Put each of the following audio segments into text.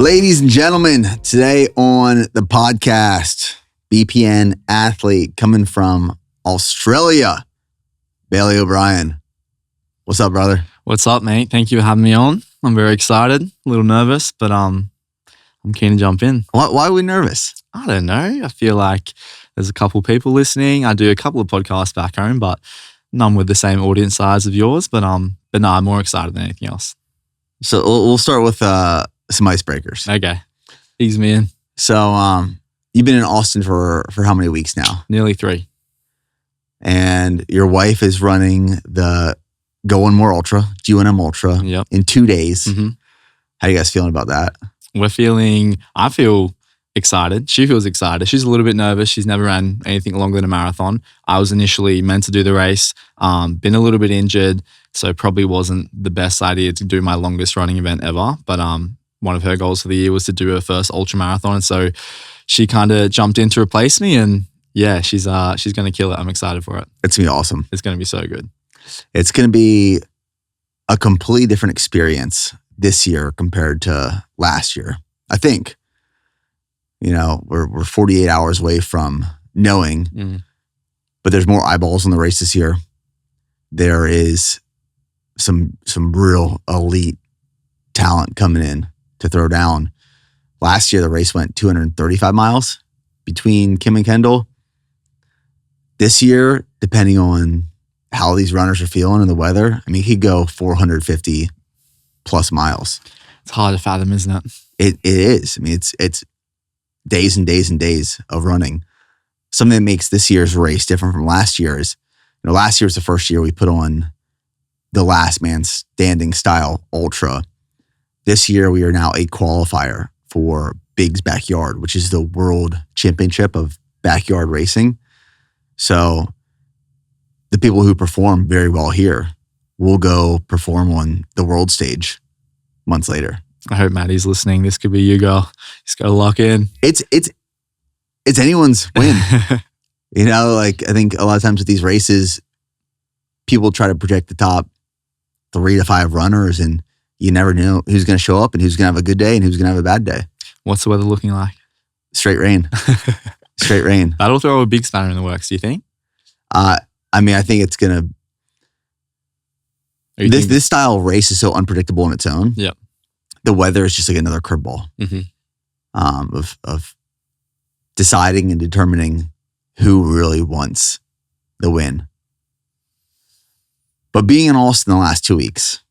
Ladies and gentlemen, today on the podcast, BPN Athlete coming from Australia, Bailey O'Brien. What's up, brother? What's up, mate? Thank you for having me on. I'm very excited, a little nervous, but I'm keen to jump in. Why are we nervous? I don't know. I feel like there's a couple people listening. I do a couple of podcasts back home, but none with the same audience size of yours. But no, I'm more excited than anything else. So we'll start with some icebreakers. Okay, ease me in. So you've been in Austin for how many weeks now? Nearly 3. And your wife is running the Going More Ultra, GNM Ultra, Yep. in 2 days. Mm-hmm. How are you guys feeling about that? I feel excited. She feels excited. She's a little bit nervous. She's never ran anything longer than a marathon. I was initially meant to do the race, been a little bit injured, so probably wasn't the best idea to do my longest running event ever. But one of her goals for the year was to do her first ultra marathon. And so she kind of jumped in to replace me. And yeah, she's going to kill it. I'm excited for it. It's going to be awesome. It's going to be so good. It's going to be a completely different experience this year compared to last year. I think, we're 48 hours away from knowing, but there's more eyeballs on the race this year. There is some real elite talent coming in to throw down. Last year, the race went 235 miles between Kim and Kendall. This year, depending on how these runners are feeling and the weather, he could go 450 plus miles. It's hard to fathom, isn't it? It is. It's days and days and days of running. Something that makes this year's race different from last year's. Last year was the first year we put on the last man standing style ultra. This year, we are now a qualifier for Big's Backyard, which is the world championship of backyard racing. So the people who perform very well here will go perform on the world stage months later. I hope Maddie's listening. This could be you, girl. Just got to lock in. It's anyone's win. I think a lot of times with these races, people try to project the top 3 to 5 runners, and you never know who's going to show up and who's going to have a good day and who's going to have a bad day. What's the weather looking like? Straight rain. Straight rain. That'll throw a big spanner in the works, do you think? I think it's going to... This style of race is so unpredictable on its own. Yep. The weather is just like another curveball of deciding and determining who really wants the win. But being in Austin the last 2 weeks,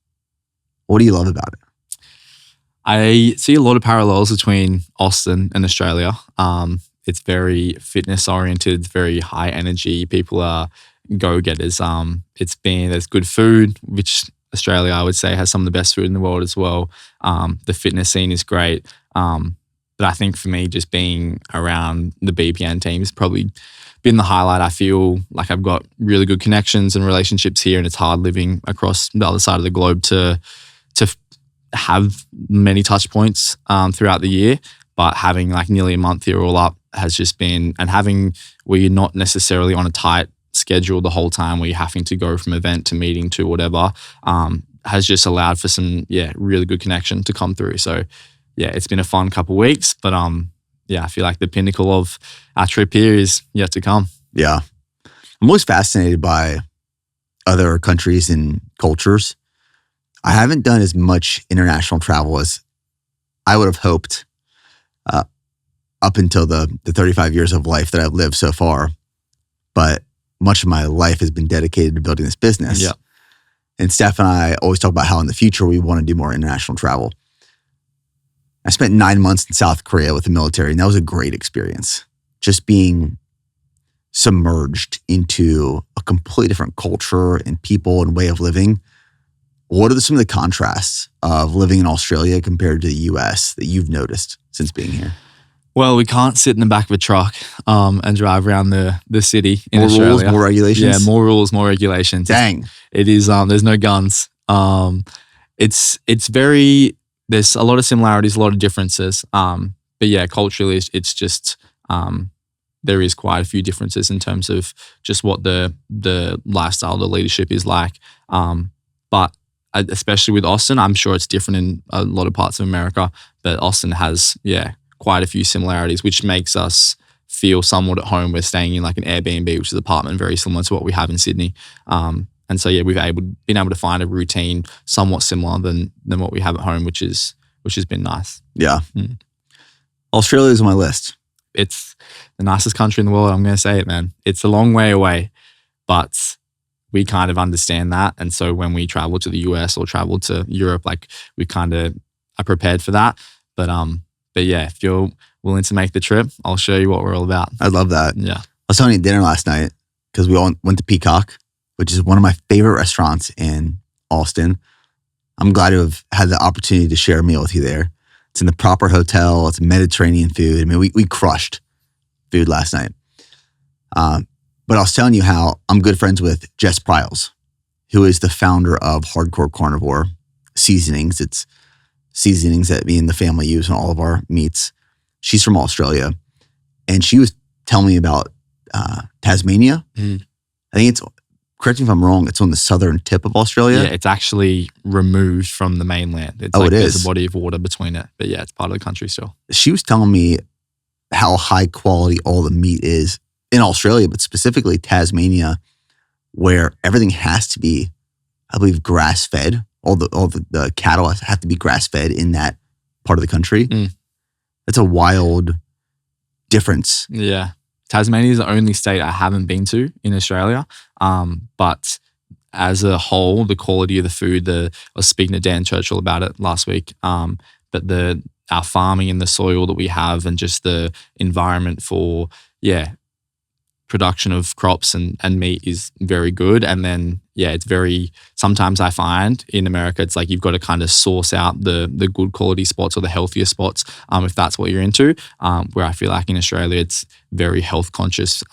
what do you love about it? I see a lot of parallels between Austin and Australia. It's very fitness oriented, very high energy. People are go-getters. There's good food, which Australia, I would say, has some of the best food in the world as well. The fitness scene is great. But I think for me, just being around the BPN team has probably been the highlight. I feel like I've got really good connections and relationships here, and it's hard living across the other side of the globe to have many touch points throughout the year. But having like nearly a month here all up has just been, and having where you're not necessarily on a tight schedule the whole time, where you're having to go from event to meeting to whatever, has just allowed for some really good connection to come through. So it's been a fun couple of weeks, but I feel like the pinnacle of our trip here is yet to come. Yeah. I'm always fascinated by other countries and cultures. I haven't done as much international travel as I would have hoped up until the 35 years of life that I've lived so far. But much of my life has been dedicated to building this business. Yeah. And Steph and I always talk about how in the future we want to do more international travel. I spent 9 months in South Korea with the military, and that was a great experience. Just being submerged into a completely different culture and people and way of living. What are some of the contrasts of living in Australia compared to the US that you've noticed since being here? Well, we can't sit in the back of a truck and drive around the city in Australia. More rules, more regulations? Yeah, more rules, more regulations. Dang. It is, there's no guns. It's very, there's a lot of similarities, a lot of differences. But yeah, culturally, it's just, there is quite a few differences in terms of just what the lifestyle, the leadership is like. But especially with Austin. I'm sure it's different in a lot of parts of America, but Austin has, quite a few similarities, which makes us feel somewhat at home. We're staying in like an Airbnb, which is an apartment very similar to what we have in Sydney. And so, we've been able to find a routine somewhat similar than what we have at home, which has been nice. Yeah. Australia is on my list. It's the nicest country in the world. I'm going to say it, man. It's a long way away, but we kind of understand that. And so when we travel to the US or travel to Europe, like we kind of are prepared for that. But yeah, if you're willing to make the trip, I'll show you what we're all about. I love that. Yeah. I was telling you at dinner last night because we all went to Peacock, which is one of my favorite restaurants in Austin. I'm glad to have had the opportunity to share a meal with you there. It's in the proper hotel. It's Mediterranean food. I mean, we crushed food last night. But I was telling you how I'm good friends with Jess Pryles, who is the founder of Hardcore Carnivore Seasonings. It's seasonings that me and the family use in all of our meats. She's from Australia. And she was telling me about Tasmania. I think it's, correct me if I'm wrong, it's on the southern tip of Australia. Yeah, it's actually removed from the mainland. It's like there's a body of water between it. But yeah, it's part of the country still. She was telling me how high quality all the meat is in Australia, but specifically Tasmania, where everything has to be, I believe, grass fed. All the cattle have to be grass fed in that part of the country. That's a wild difference. Yeah. Tasmania is the only state I haven't been to in Australia. But as a whole, the quality of the food, I was speaking to Dan Churchill about it last week, but our farming and the soil that we have and just the environment for, production of crops and meat is very good. And then, it's very, sometimes I find in America, it's like you've got to kind of source out the good quality spots or the healthier spots if that's what you're into, where I feel like in Australia, it's very health conscious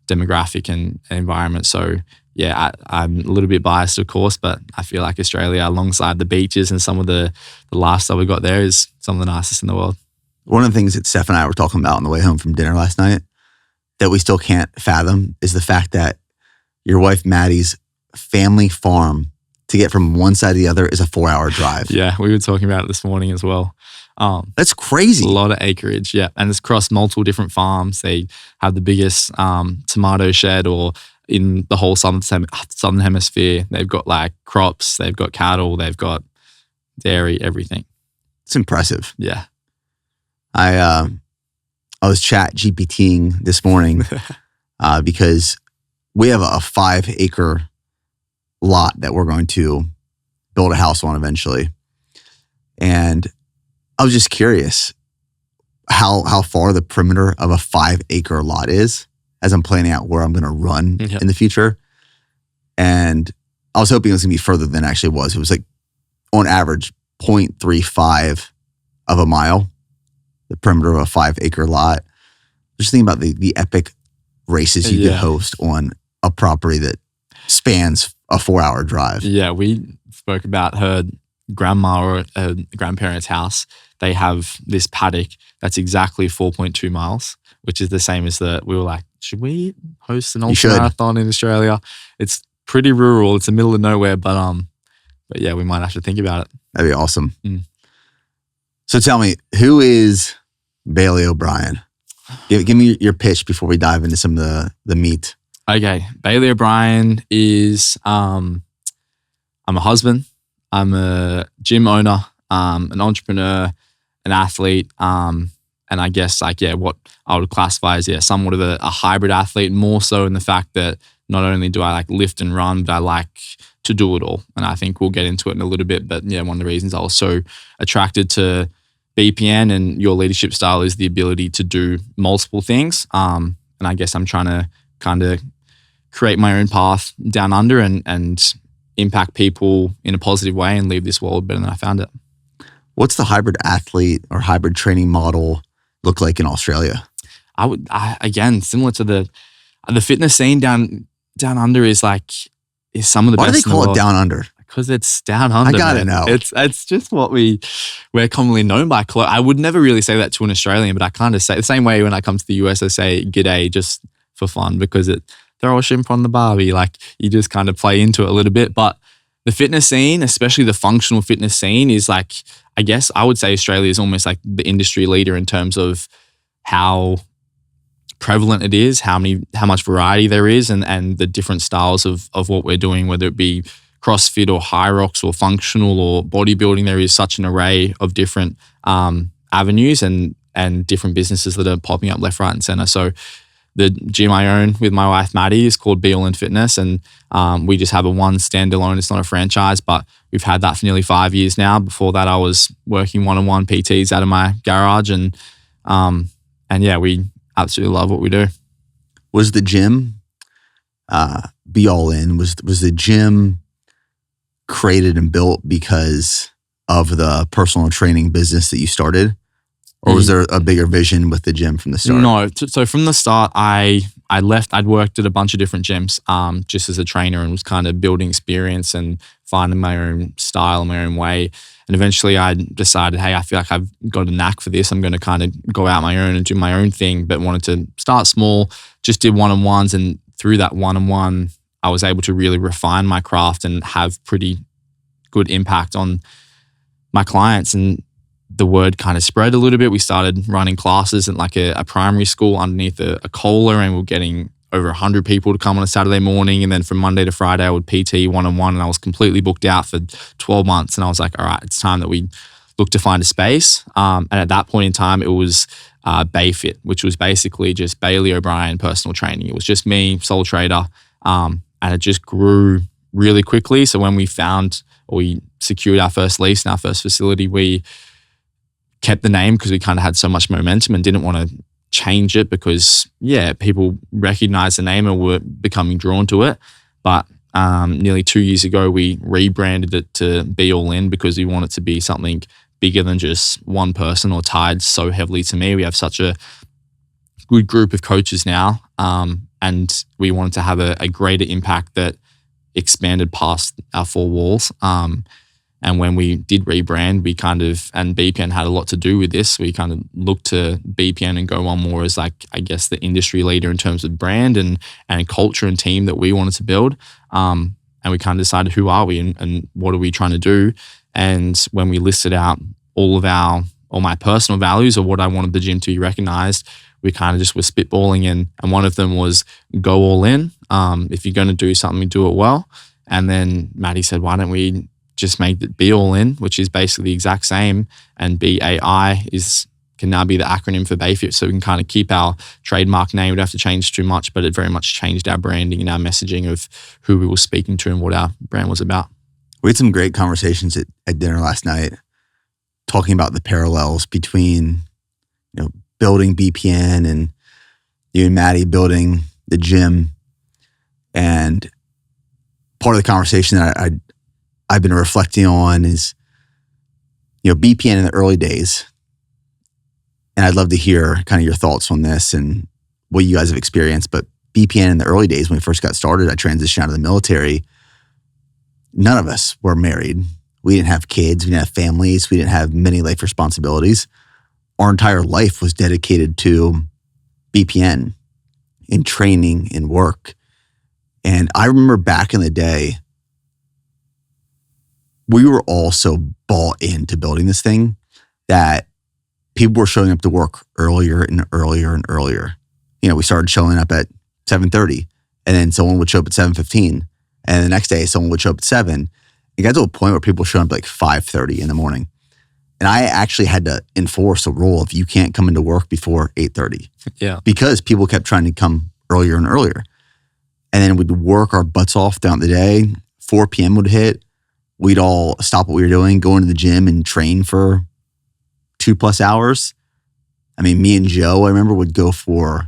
demographic and environment. So I'm a little bit biased, of course, but I feel like Australia, alongside the beaches and some of the lifestyle we got there, is some of the nicest in the world. One of the things that Steph and I were talking about on the way home from dinner last night that we still can't fathom is the fact that your wife Maddie's family farm to get from one side to the other is a 4-hour drive. Yeah, we were talking about it this morning as well. That's crazy. A lot of acreage, and it's across multiple different farms. They have the biggest tomato shed or in the whole southern hemisphere. They've got like crops, they've got cattle, they've got dairy, everything. It's impressive. Yeah. I was chat GPTing this morning because we have a 5-acre lot that we're going to build a house on eventually. And I was just curious how far the perimeter of a 5-acre lot is as I'm planning out where I'm going to run in the future. And I was hoping it was going to be further than it actually was. It was like on average 0.35 of a mile, the perimeter of a 5-acre lot. Just thinking about the epic races you could host on a property that spans a 4-hour drive. Yeah, we spoke about her grandma or her grandparents' house. They have this paddock that's exactly 4.2 miles, which is the same as we were like, should we host an ultra marathon in Australia? It's pretty rural. It's the middle of nowhere, but yeah, we might have to think about it. That'd be awesome. So tell me, who is Bailey O'Brien? Give me your pitch before we dive into some of the meat. Okay. Bailey O'Brien is, I'm a husband. I'm a gym owner, an entrepreneur, an athlete. And I guess what I would classify as, somewhat of a hybrid athlete, more so in the fact that not only do I like lift and run, but I like to do it all. And I think we'll get into it in a little bit. But one of the reasons I was so attracted to BPN and your leadership style is the ability to do multiple things. And I guess I'm trying to kind of create my own path down under and impact people in a positive way and leave this world better than I found it. What's the hybrid athlete or hybrid training model look like in Australia? Again, similar to the fitness scene down under is some of the best. Why do they call it down under? Because it's down under. I gotta know. It's just what we're commonly known by. I would never really say that to an Australian, but I kind of say the same way when I come to the US. I say "g'day" just for fun because they're all shrimp on the barbie. Like you just kind of play into it a little bit. But the fitness scene, especially the functional fitness scene, is like, I guess I would say Australia is almost like the industry leader in terms of how prevalent it is, how much variety there is, and the different styles of what we're doing, whether it be CrossFit or high rocks or functional or bodybuilding. There is such an array of different avenues and different businesses that are popping up left, right, and center. So the gym I own with my wife Maddie is called Be All In Fitness, and we just have a one standalone. It's not a franchise, but we've had that for nearly 5 years now. Before that, I was working one-on-one PTs out of my garage, and yeah, we absolutely love what we do. Was the gym Be All In? Was the gym created and built because of the personal training business that you started? Or was there a bigger vision with the gym from the start? No. So from the start, I left. I'd worked at a bunch of different gyms just as a trainer, and was kind of building experience and finding my own style and my own way. And eventually I decided, hey, I feel like I've got a knack for this. I'm going to kind of go out my own and do my own thing, but wanted to start small, just did one-on-ones. And through that one-on-one, I was able to really refine my craft and have pretty good impact on my clients. And the word kind of spread a little bit. We started running classes at like a primary school underneath a cola, and we were getting over 100 people to come on a Saturday morning. And then from Monday to Friday, I would PT one-on-one, and I was completely booked out for 12 months. And I was like, all right, it's time that we look to find a space. And at that point in time, it was BayFit, which was basically just Bailey O'Brien personal training. It was just me, sole trader. And it just grew really quickly. So when we secured our first lease in our first facility, we kept the name because we kind of had so much momentum and didn't want to change it because, yeah, people recognized the name and were becoming drawn to it. But nearly 2 years ago, we rebranded it to Be All In because we want it to be something bigger than just one person or tied so heavily to me. We have such a good group of coaches now, and we wanted to have a greater impact that expanded past our four walls. And when we did rebrand, and BPN had a lot to do with this, we kind of looked to BPN and go on more as like, I guess, the industry leader in terms of brand and culture and team that we wanted to build. And we kind of decided, who are we and what are we trying to do? And when we listed out all my personal values or what I wanted the gym to be recognized, we kind of just were spitballing, and one of them was go all in. If you're going to do something, do it well. And then Maddie said, why don't we just make it Be All In, which is basically the exact same, and BAI can now be the acronym for BayFit, so we can kind of keep our trademark name. We don't have to change too much, but it very much changed our branding and our messaging of who we were speaking to and what our brand was about. We had some great conversations at dinner last night, talking about the parallels between, building BPN and you and Maddie building the gym. And part of the conversation that I've been reflecting on is, BPN in the early days. And I'd love to hear kind of your thoughts on this and what you guys have experienced. But BPN in the early days, when we first got started, I transitioned out of the military. None of us were married. We didn't have kids. We didn't have families. We didn't have many life responsibilities. Our entire life was dedicated to BPN in training and work. And I remember back in the day, we were all so bought into building this thing that people were showing up to work earlier and earlier and earlier. We started showing up at 7:30, and then someone would show up at 7:15, and the next day someone would show up at 7. It got to a point where people were showing up at like 5:30 in the morning. And I actually had to enforce a rule of you can't come into work before 8:30. Yeah. Because people kept trying to come earlier and earlier. And then we'd work our butts off throughout the day. 4 p.m. would hit. We'd all stop what we were doing, go into the gym and train for 2+ hours. I mean, me and Joe, I remember, would go for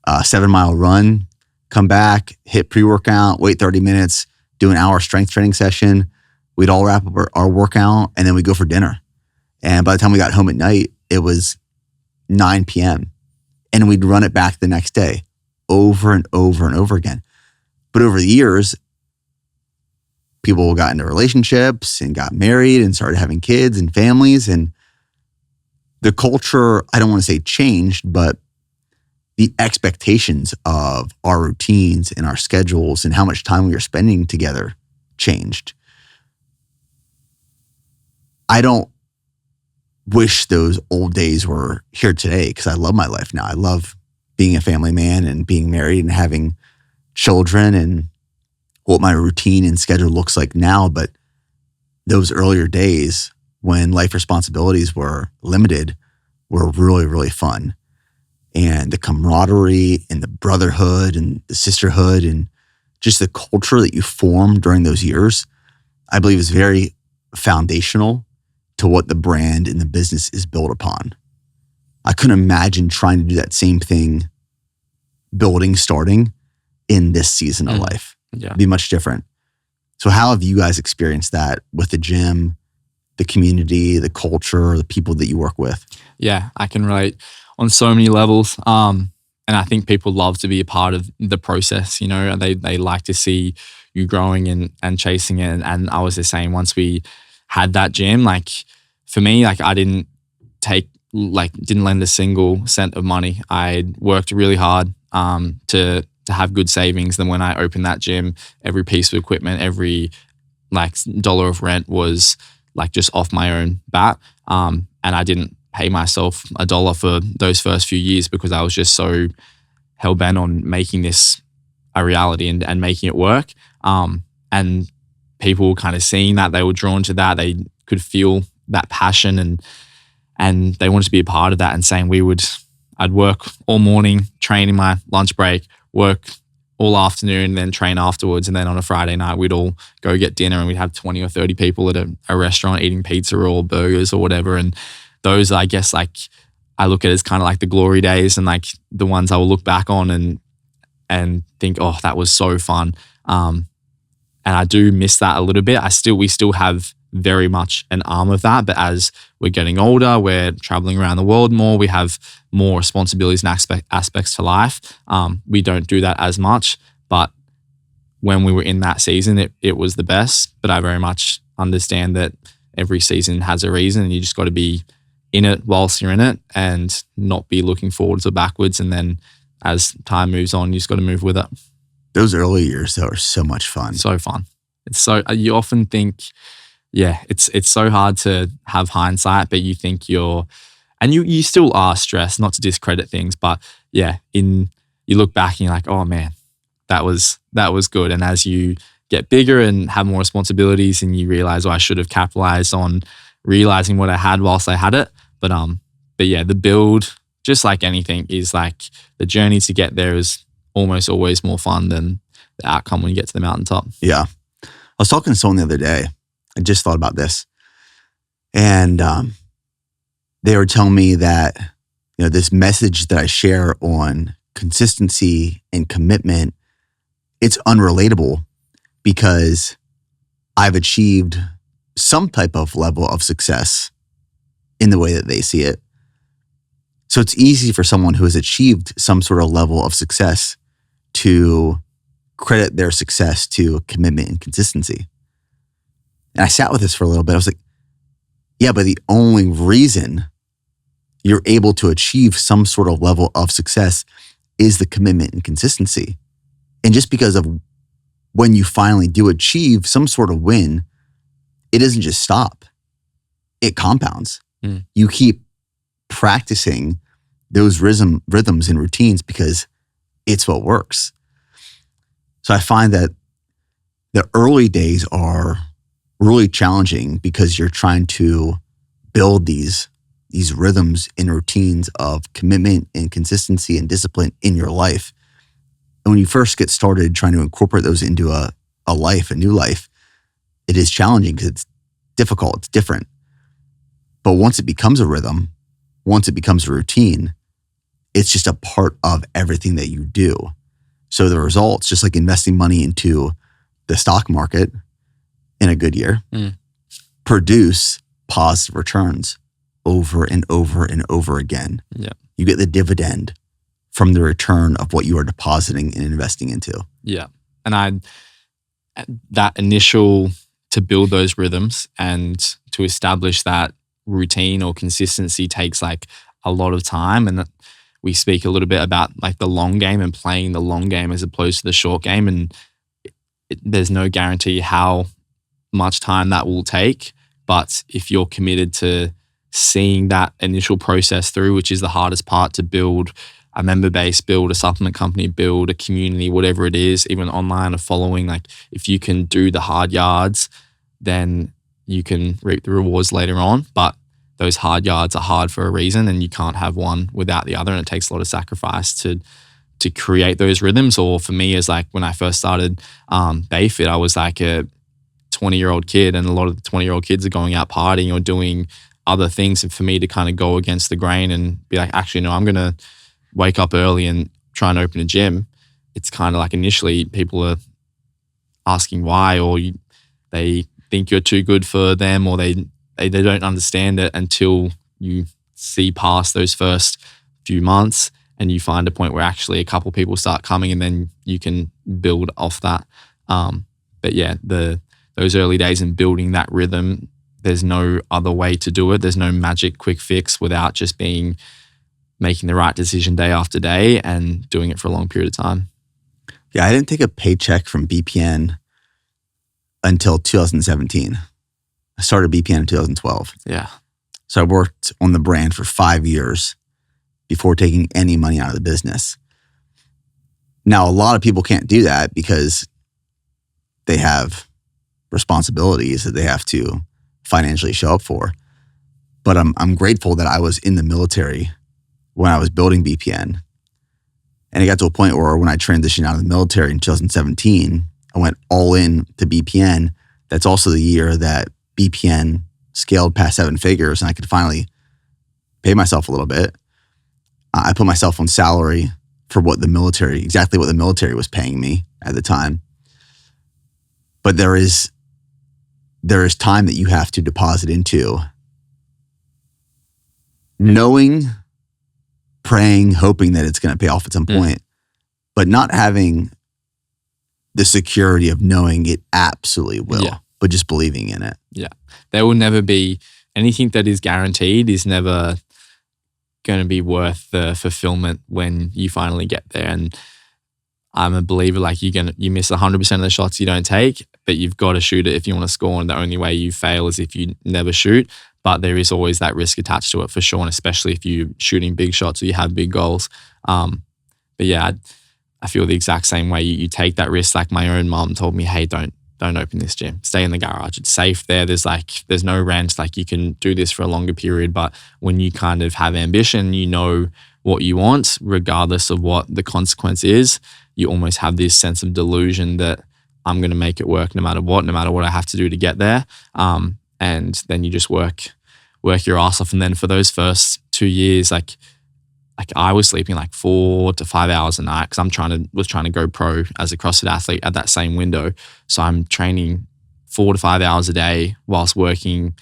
a 7-mile run, come back, hit pre-workout, wait 30 minutes, do an hour strength training session. We'd all wrap up our workout, and then we'd go for dinner. And by the time we got home at night, it was 9 p.m. And we'd run it back the next day over and over and over again. But over the years, people got into relationships and got married and started having kids and families. And the culture, I don't want to say changed, but the expectations of our routines and our schedules and how much time we were spending together changed. I don't wish those old days were here today because I love my life now. I love being a family man and being married and having children and what my routine and schedule looks like now. But those earlier days when life responsibilities were limited were really, really fun. And the camaraderie and the brotherhood and the sisterhood and just the culture that you form during those years, I believe is very foundational to what the brand and the business is built upon. I couldn't imagine trying to do that same thing, starting in this season of life. Yeah. It'd be much different. So how have you guys experienced that with the gym, the community, the culture, the people that you work with? Yeah, I can relate on so many levels. And I think people love to be a part of the process. You know, they like to see you growing and chasing it. And I was the same. Once we had that gym, like for me, like I didn't lend a single cent of money. I worked really hard to have good savings. Then when I opened that gym, every piece of equipment, every like dollar of rent was like just off my own bat. And I didn't pay myself $1 for those first few years because I was just so hell bent on making this a reality and making it work. And people were kind of seeing that, they were drawn to that. They could feel that passion and they wanted to be a part of that. And saying I'd work all morning, train in my lunch break, work all afternoon, then train afterwards. And then on a Friday night, we'd all go get dinner and we'd have 20 or 30 people at a restaurant eating pizza or burgers or whatever. And those, I guess, like I look at it as kind of like the glory days and like the ones I will look back on and think, oh, that was so fun. And I do miss that a little bit. We still have very much an arm of that, but as we're getting older, we're traveling around the world more. We have more responsibilities and aspects to life. We don't do that as much, but when we were in that season, it was the best. But I very much understand that every season has a reason, and you just got to be in it whilst you're in it and not be looking forwards or backwards. And then as time moves on, you just got to move with it. Those early years, though, are so much fun. So fun. It's so, you often think, yeah, it's so hard to have hindsight, but you think you still are stressed, not to discredit things, but yeah, you look back and you're like, oh man, that was good. And as you get bigger and have more responsibilities and you realize, oh, I should have capitalized on realizing what I had whilst I had it. But yeah, the build, just like anything, is like the journey to get there is almost always more fun than the outcome when you get to the mountaintop. Yeah. I was talking to someone the other day. I just thought about this. And they were telling me that, this message that I share on consistency and commitment, it's unrelatable because I've achieved some type of level of success in the way that they see it. So it's easy for someone who has achieved some sort of level of success to credit their success to commitment and consistency. And I sat with this for a little bit. I was like, yeah, but the only reason you're able to achieve some sort of level of success is the commitment and consistency. And just because of when you finally do achieve some sort of win, it doesn't just stop. It compounds. You keep practicing those rhythms and routines because it's what works. So I find that the early days are really challenging because you're trying to build these rhythms and routines of commitment and consistency and discipline in your life. And when you first get started trying to incorporate those into a new life, it is challenging because it's difficult, it's different. But once it becomes a rhythm, once it becomes a routine, it's just a part of everything that you do. So the results, just like investing money into the stock market in a good year, produce positive returns over and over and over again. Yeah. You get the dividend from the return of what you are depositing and investing into. Yeah. And that initial, to build those rhythms and to establish that routine or consistency takes like a lot of time. And we speak a little bit about like the long game and playing the long game as opposed to the short game. And there's no guarantee how much time that will take. But if you're committed to seeing that initial process through, which is the hardest part, to build a member base, build a supplement company, build a community, whatever it is, even online, a following, like if you can do the hard yards, then you can reap the rewards later on. But those hard yards are hard for a reason, and you can't have one without the other. And it takes a lot of sacrifice to create those rhythms. Or for me, as like when I first started Bayfit, I was like a 20-year-old kid, and a lot of the 20-year-old kids are going out partying or doing other things. And for me to kind of go against the grain and be like, actually, no, I'm going to wake up early and try and open a gym. It's kind of like initially people are asking why, or they think you're too good for them, or they don't understand it until you see past those first few months and you find a point where actually a couple people start coming, and then you can build off that. But yeah, those early days in building that rhythm, there's no other way to do it. There's no magic quick fix without just making the right decision day after day and doing it for a long period of time. Yeah, I didn't take a paycheck from BPN until 2017. I started BPN in 2012. Yeah. So I worked on the brand for 5 years before taking any money out of the business. Now, a lot of people can't do that because they have responsibilities that they have to financially show up for. But I'm grateful that I was in the military when I was building BPN. And it got to a point where when I transitioned out of the military in 2017, I went all in to BPN. That's also the year that BPN scaled past 7 figures and I could finally pay myself a little bit. I put myself on salary for exactly what the military was paying me at the time. But there is time that you have to deposit into knowing, praying, hoping that it's going to pay off at some point, but not having the security of knowing it absolutely will, but just believing in it. Yeah. There will never be anything that is guaranteed is never going to be worth the fulfillment when you finally get there. And I'm a believer, like you miss 100% of the shots you don't take, but you've got to shoot it if you want to score. And the only way you fail is if you never shoot. But there is always that risk attached to it for sure. And especially if you're shooting big shots or you have big goals. But yeah, I feel the exact same way. You take that risk. Like my own mom told me, hey, don't open this gym. Stay in the garage. It's safe there. There's no rent. Like you can do this for a longer period. But when you kind of have ambition, you know what you want, regardless of what the consequence is, you almost have this sense of delusion that I'm going to make it work no matter what I have to do to get there. And then you just work your ass off. And then for those first 2 years, like I was sleeping like 4 to 5 hours a night because was trying to go pro as a CrossFit athlete at that same window. So I'm training 4 to 5 hours a day whilst working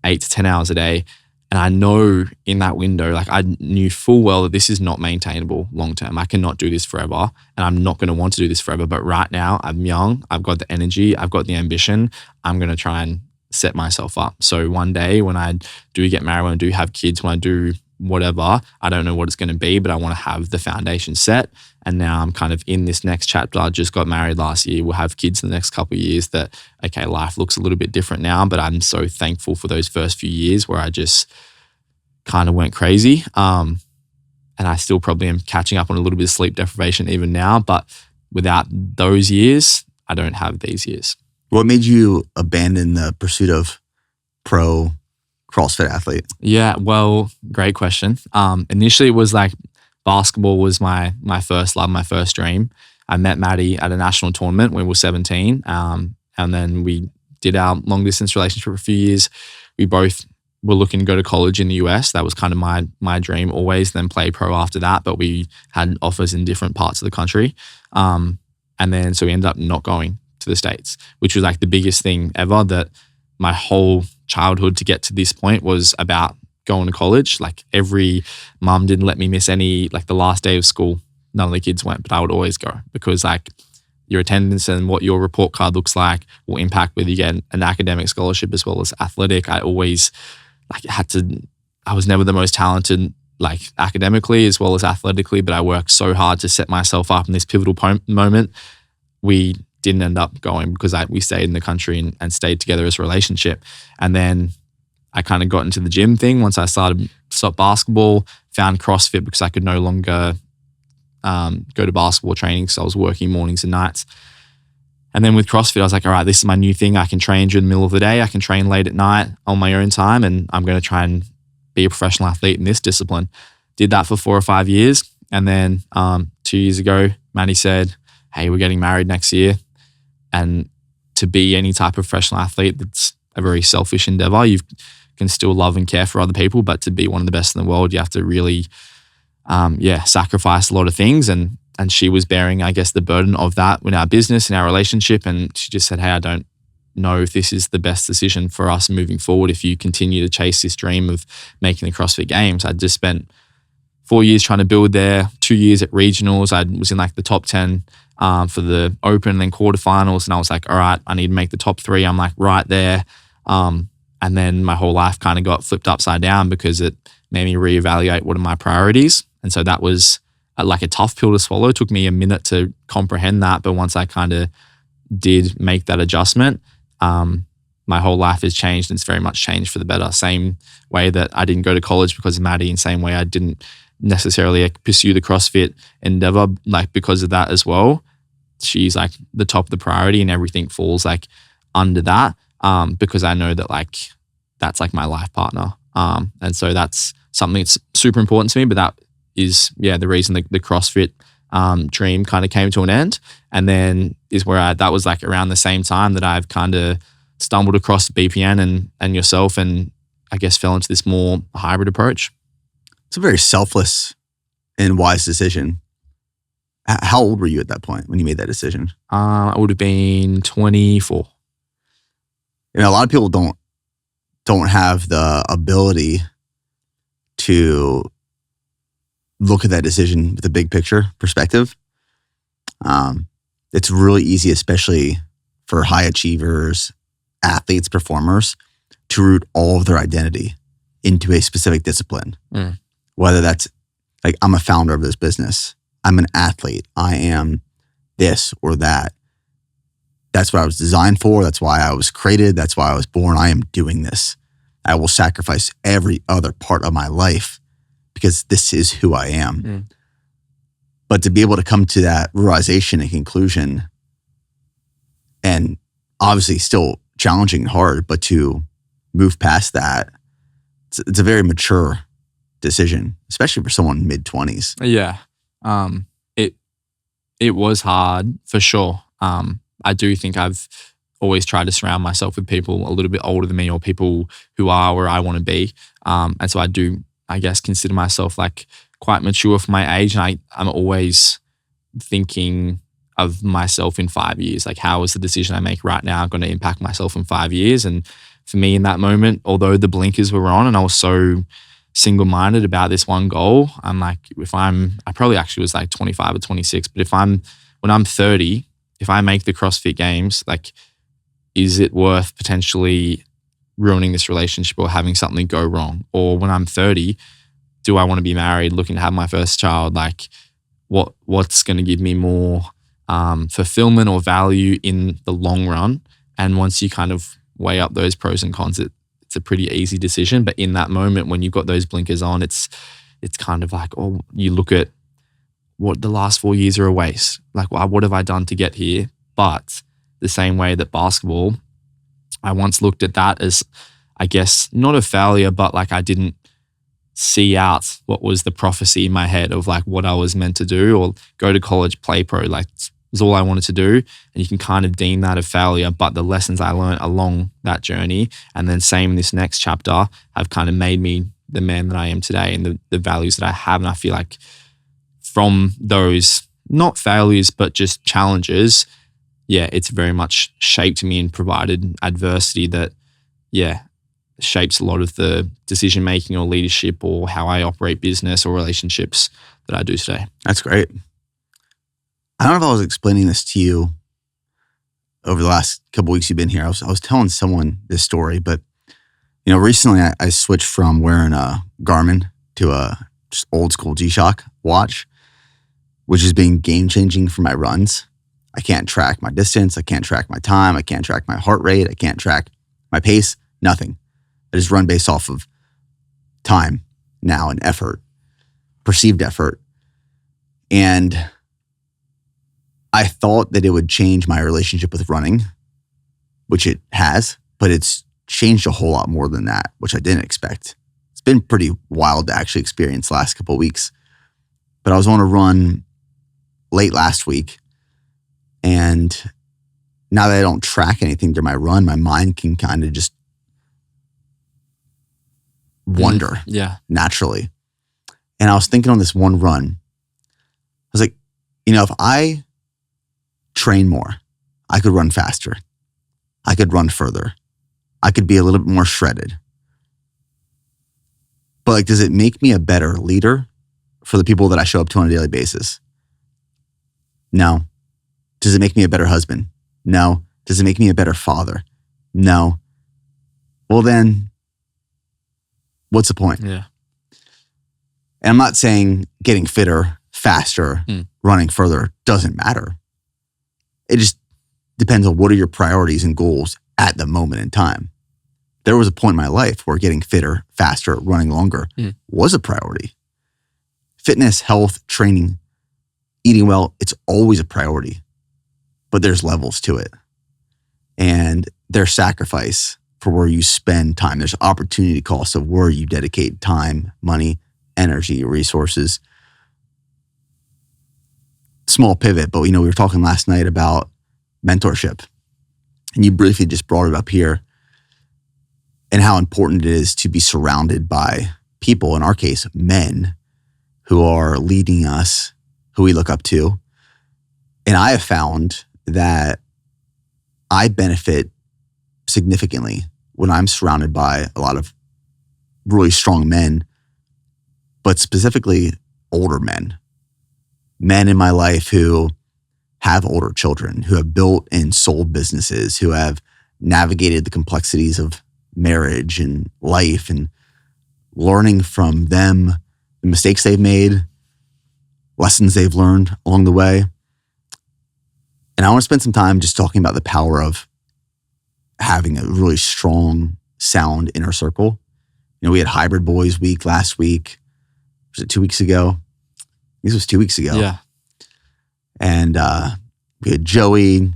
8 to 10 hours a day. And I know in that window, like I knew full well that this is not maintainable long term. I cannot do this forever, and I'm not going to want to do this forever. But right now I'm young. I've got the energy. I've got the ambition. I'm going to try and set myself up. So one day when I do get married, when I do have kids, when I do whatever, I don't know what it's going to be, but I want to have the foundation set. And now I'm kind of in this next chapter. I just got married last year. We'll have kids in the next couple of years that, okay, life looks a little bit different now, but I'm so thankful for those first few years where I just kind of went crazy. And I still probably am catching up on a little bit of sleep deprivation even now, but without those years, I don't have these years. What made you abandon the pursuit of pro CrossFit athlete? Yeah, well, great question. Initially, it was like basketball was my first love, my first dream. I met Maddie at a national tournament when we were 17, and then we did our long distance relationship for a few years. We both were looking to go to college in the US. That was kind of my dream always, then play pro after that, but we had offers in different parts of the country. And then so we ended up not going to the States, which was like the biggest thing ever, that my whole childhood to get to this point was about going to college. Like every mum didn't let me miss any, like the last day of school, none of the kids went, but I would always go because like your attendance and what your report card looks like will impact whether you get an academic scholarship as well as athletic. I always I was never the most talented like academically as well as athletically, but I worked so hard to set myself up in this pivotal moment. We didn't end up going because we stayed in the country and stayed together as a relationship. And then I kind of got into the gym thing once I stopped basketball, found CrossFit because I could no longer go to basketball training because I was working mornings and nights. And then with CrossFit, I was like, all right, this is my new thing. I can train during the middle of the day. I can train late at night on my own time, and I'm going to try and be a professional athlete in this discipline. Did that for 4 or 5 years. And then 2 years ago, Maddie said, hey, we're getting married next year. And to be any type of professional athlete, that's a very selfish endeavor. You can still love and care for other people, but to be one of the best in the world, you have to really, sacrifice a lot of things. And she was bearing, I guess, the burden of that in our business, in our relationship. And she just said, hey, I don't know if this is the best decision for us moving forward if you continue to chase this dream of making the CrossFit Games. I'd just spent 4 years trying to build there, 2 years at regionals. I was in like the top 10 for the open and then quarterfinals. And I was like, all right, I need to make the top 3. I'm like right there. And then my whole life kind of got flipped upside down because it made me reevaluate what are my priorities. And so that was like a tough pill to swallow. It took me a minute to comprehend that. But once I kind of did make that adjustment, my whole life has changed, and it's very much changed for the better. Same way that I didn't go to college because of Maddie, and same way I didn't necessarily pursue the CrossFit endeavor like because of that as well. She's like the top of the priority, and everything falls like under that because I know that like that's like my life partner. And so that's something that's super important to me, but that is the reason the CrossFit dream kind of came to an end. And then is where that was like around the same time that I've kind of stumbled across BPN and yourself, and I guess fell into this more hybrid approach. It's a very selfless and wise decision. How old were you at that point when you made that decision? I would have been 24. You know, a lot of people don't have the ability to look at that decision with a big picture perspective. It's really easy, especially for high achievers, athletes, performers, to root all of their identity into a specific discipline. Whether that's like, I'm a founder of this business, I'm an athlete, I am this or that. That's what I was designed for. That's why I was created. That's why I was born. I am doing this. I will sacrifice every other part of my life because this is who I am. But to be able to come to that realization and conclusion, and obviously still challenging and hard, but to move past that, it's a very mature decision, especially for someone mid-20s. Yeah. It was hard for sure. I do think I've always tried to surround myself with people a little bit older than me, or people who are where I want to be. And so I do, I guess, consider myself like quite mature for my age. And I'm always thinking of myself in 5 years. Like, how is the decision I make right now going to impact myself in 5 years? And for me in that moment, although the blinkers were on and I was so single-minded about this one goal, I'm like, I probably actually was like 25 or 26, but when I'm 30, if I make the CrossFit Games, like, is it worth potentially ruining this relationship or having something go wrong? Or when I'm 30, do I want to be married, looking to have my first child? Like, what's going to give me more fulfillment or value in the long run? And once you kind of weigh up those pros and cons, it's a pretty easy decision. But in that moment, when you've got those blinkers on, it's kind of like, oh, you look at what the last 4 years are a waste. Like, what have I done to get here? But the same way that basketball, I once looked at that as, I guess, not a failure, but like I didn't see out what was the prophecy in my head of like what I was meant to do, or go to college, play pro. Like, was all I wanted to do. And you can kind of deem that a failure, but the lessons I learned along that journey, and then same in this next chapter, have kind of made me the man that I am today, and the values that I have. And I feel like from those, not failures, but just challenges, it's very much shaped me and provided adversity that, shapes a lot of the decision making or leadership or how I operate business or relationships that I do today. That's great. I don't know if I was explaining this to you over the last couple of weeks you've been here. I was telling someone this story, but you know, recently I switched from wearing a Garmin to a just old school G-Shock watch, which has been game changing for my runs. I can't track my distance. I can't track my time. I can't track my heart rate. I can't track my pace. Nothing. I just run based off of time now and effort, perceived effort. And I thought that it would change my relationship with running, which it has, but it's changed a whole lot more than that, which I didn't expect. It's been pretty wild to actually experience the last couple of weeks. But I was on a run late last week, and now that I don't track anything during my run, my mind can kind of just wander naturally. And I was thinking on this one run, I was like, if I train more, I could run faster. I could run further. I could be a little bit more shredded. But like, does it make me a better leader for the people that I show up to on a daily basis? No. Does it make me a better husband? No. Does it make me a better father? No. Well, then what's the point? Yeah. And I'm not saying getting fitter, faster, running further doesn't matter. It just depends on what are your priorities and goals at the moment in time. There was a point in my life where getting fitter, faster, running longer was a priority. Fitness, health, training, eating well, it's always a priority. But there's levels to it. And there's sacrifice for where you spend time. There's opportunity costs of where you dedicate time, money, energy, resources. Small pivot, but we were talking last night about mentorship. And you briefly just brought it up here and how important it is to be surrounded by people, in our case, men, who are leading us, who we look up to. And I have found that I benefit significantly when I'm surrounded by a lot of really strong men, but specifically older men. Men in my life who have older children, who have built and sold businesses, who have navigated the complexities of marriage and life, and learning from them, the mistakes they've made, lessons they've learned along the way. And I want to spend some time just talking about the power of having a really strong, sound inner circle. We had Hybrid Boys Week last week. Was it 2 weeks ago? This was 2 weeks ago. Yeah. And we had Joey,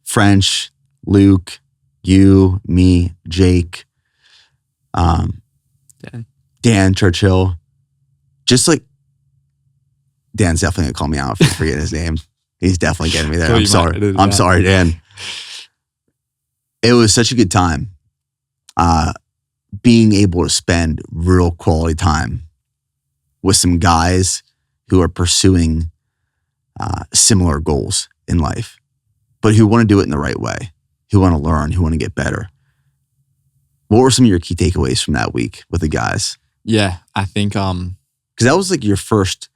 French, Luke, you, me, Jake, Dan Churchill. Just like, Dan's definitely going to call me out for forgetting his name. He's definitely getting me there. I'm sorry. I'm sorry, Dan. It was such a good time. Being able to spend real quality time with some guys who are pursuing similar goals in life, but who want to do it in the right way, who want to learn, who want to get better. What were some of your key takeaways from that week with the guys? Yeah, I think because that was like your first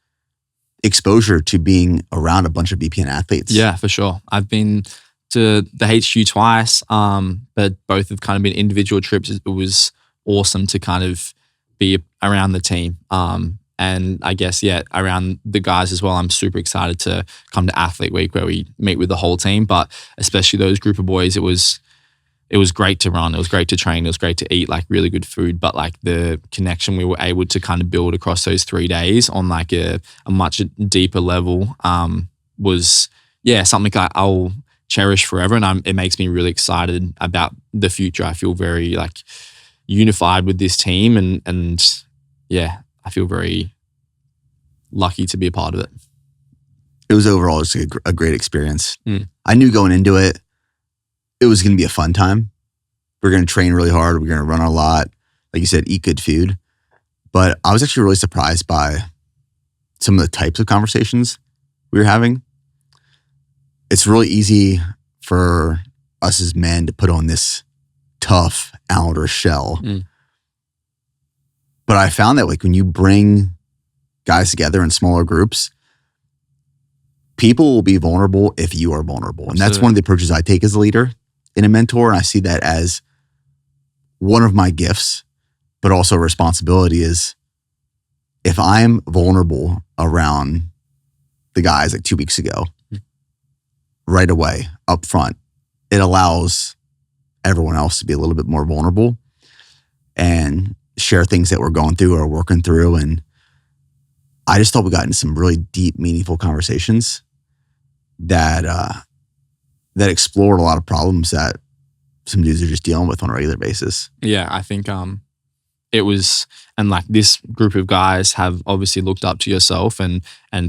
exposure to being around a bunch of BPN athletes. Yeah, for sure. I've been to the HQ twice, but both have kind of been individual trips. It was awesome to kind of be around the team. And I guess, around the guys as well. I'm super excited to come to Athlete Week where we meet with the whole team, but especially those group of boys, it was great to run. It was great to train. It was great to eat like really good food, but like the connection we were able to kind of build across those 3 days on like a much deeper level was, something I'll cherish forever. And it makes me really excited about the future. I feel very like unified with this team and I feel very lucky to be a part of it. It was overall just a great experience. I knew going into it, it was going to be a fun time. We're going to train really hard. We're going to run a lot. Like you said, eat good food. But I was actually really surprised by some of the types of conversations we were having. It's really easy for us as men to put on this tough outer shell. But I found that like when you bring guys together in smaller groups, people will be vulnerable if you are vulnerable. And that's one of the approaches I take as a leader and a mentor. And I see that as one of my gifts, but also a responsibility is if I'm vulnerable around the guys like 2 weeks ago, right away up front, it allows everyone else to be a little bit more vulnerable and share things that we're going through or working through. And I just thought we got into some really deep, meaningful conversations that explored a lot of problems that some dudes are just dealing with on a regular basis. Yeah, I think it was, and like this group of guys have obviously looked up to yourself and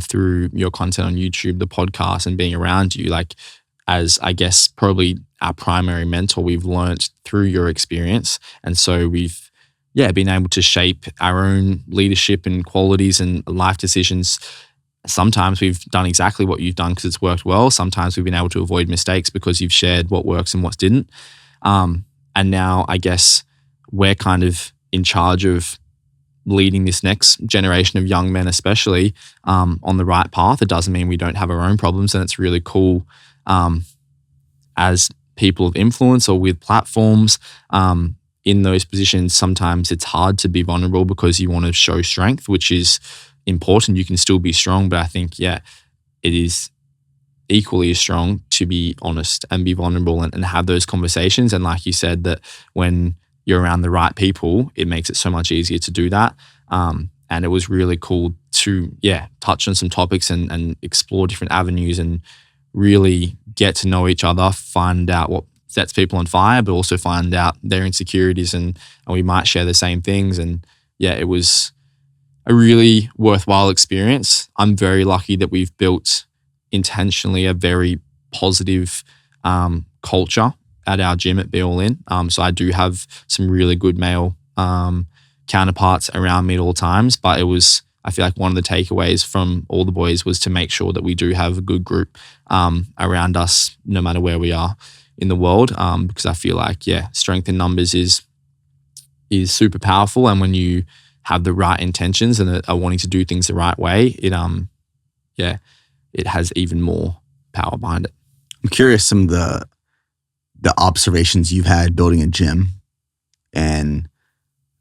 through your content on YouTube, the podcast, and being around you, like as I guess probably our primary mentor, we've learned through your experience. And so we've been able to shape our own leadership and qualities and life decisions. Sometimes we've done exactly what you've done because it's worked well. Sometimes we've been able to avoid mistakes because you've shared what works and what didn't. And now I guess we're kind of in charge of leading this next generation of young men, especially on the right path. It doesn't mean we don't have our own problems, and it's really cool as people of influence or with platforms in those positions. Sometimes it's hard to be vulnerable because you want to show strength, which is important. You can still be strong, but I think, it is equally as strong to be honest and be vulnerable and have those conversations. And like you said, that when you're around the right people, it makes it so much easier to do that. And it was really cool to, touch on some topics and explore different avenues and really get to know each other, find out what sets people on fire, but also find out their insecurities and we might share the same things. And it was a really worthwhile experience. I'm very lucky that we've built intentionally a very positive culture at our gym at Be All In. So I do have some really good male counterparts around me at all times, but I feel like one of the takeaways from all the boys was to make sure that we do have a good group around us, no matter where we are in the world, because I feel like, strength in numbers is super powerful. And when you have the right intentions and are wanting to do things the right way, it has even more power behind it. I'm curious some of the observations you've had building a gym and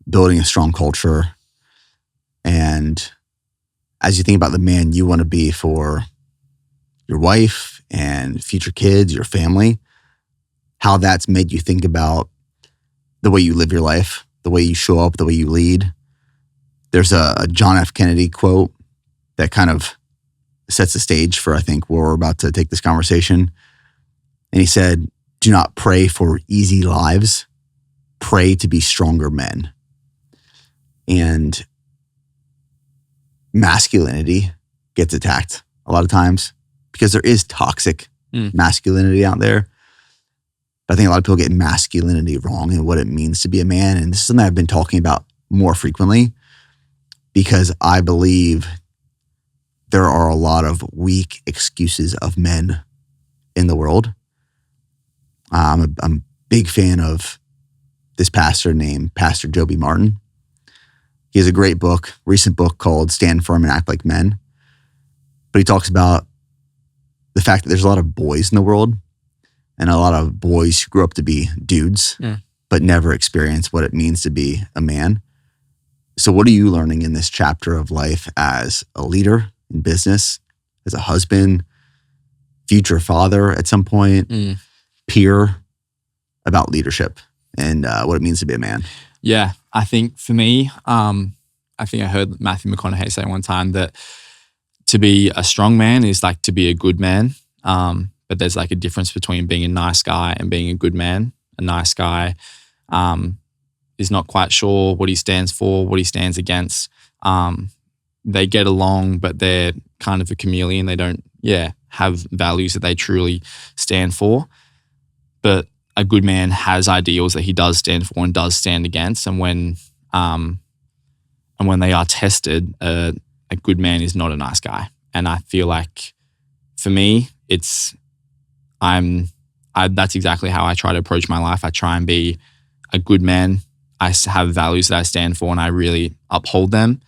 building a strong culture. And as you think about the man you want to be for your wife and future kids, your family, how that's made you think about the way you live your life, the way you show up, the way you lead. There's a John F. Kennedy quote that kind of sets the stage for, I think, where we're about to take this conversation. And he said, "Do not pray for easy lives. Pray to be stronger men." And masculinity gets attacked a lot of times because there is toxic masculinity out there. But I think a lot of people get masculinity wrong and what it means to be a man. And this is something I've been talking about more frequently because I believe there are a lot of weak excuses of men in the world. I'm a big fan of this pastor named Pastor Joby Martin. He has a great recent book called Stand Firm and Act Like Men. But he talks about the fact that there's a lot of boys in the world and a lot of boys who grew up to be dudes, but never experienced what it means to be a man. So what are you learning in this chapter of life as a leader in business, as a husband, future father at some point, peer, about leadership and what it means to be a man? Yeah, I think for me, I think I heard Matthew McConaughey say one time that to be a strong man is like to be a good man. But there's like a difference between being a nice guy and being a good man. A nice guy is not quite sure what he stands for, what he stands against. They get along, but they're kind of a chameleon. They don't, have values that they truly stand for. But a good man has ideals that he does stand for and does stand against. And when they are tested, a good man is not a nice guy. And I feel like for me, that's exactly how I try to approach my life. I try and be a good man. I have values that I stand for and I really uphold them.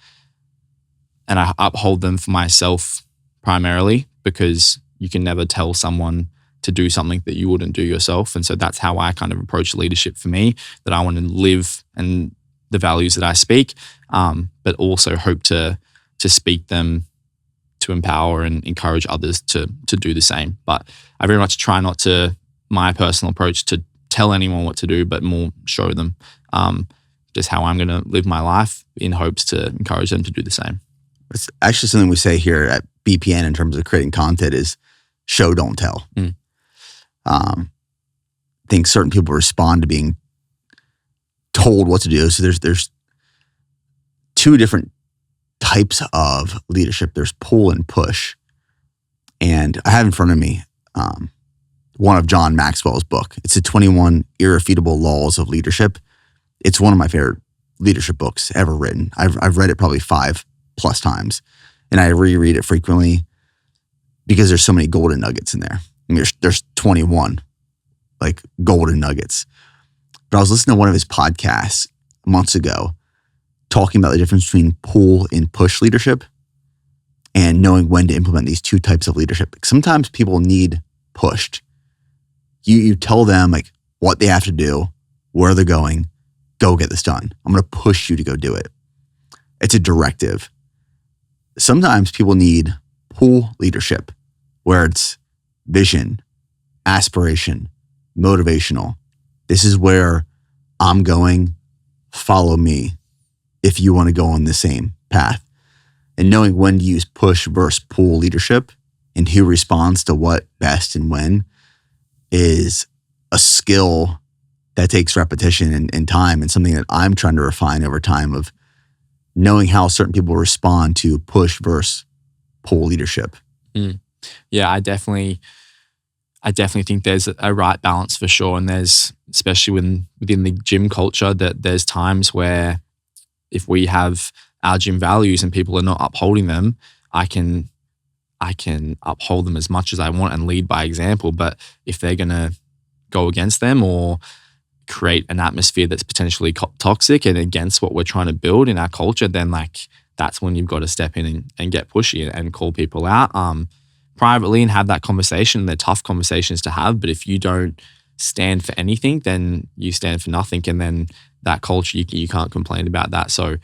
And I uphold them for myself primarily because you can never tell someone to do something that you wouldn't do yourself. And so that's how I kind of approach leadership for me, that I want to live and the values that I speak, but also hope to speak them empower and encourage others to do the same. But I very much try not to, my personal approach, to tell anyone what to do, but more show them just how I'm going to live my life in hopes to encourage them to do the same. It's actually something we say here at BPN in terms of creating content is show, don't tell. I think certain people respond to being told what to do. So there's two different types of leadership. There's pull and push. And I have in front of me one of John Maxwell's book. It's the 21 Irrefutable Laws of Leadership. It's one of my favorite leadership books ever written. I've read it probably 5+ times, and I reread it frequently because there's so many golden nuggets in there. I mean, there's 21 like golden nuggets. But I was listening to one of his podcasts months ago talking about the difference between pull and push leadership and knowing when to implement these two types of leadership. Sometimes people need pushed. You tell them like what they have to do, where they're going, go get this done. I'm going to push you to go do it. It's a directive. Sometimes people need pull leadership where it's vision, aspiration, motivational. This is where I'm going. Follow me if you want to go on the same path. And knowing when to use push versus pull leadership and who responds to what best and when is a skill that takes repetition and time, and something that I'm trying to refine over time of knowing how certain people respond to push versus pull leadership. Yeah, I definitely think there's a right balance for sure. And there's, especially within the gym culture, that there's times where if we have our gym values and people are not upholding them, I can uphold them as much as I want and lead by example. But if they're going to go against them or create an atmosphere that's potentially toxic and against what we're trying to build in our culture, then like that's when you've got to step in and get pushy and call people out privately and have that conversation. They're tough conversations to have, but if you don't stand for anything, then you stand for nothing. And then that culture, you can't complain about that. So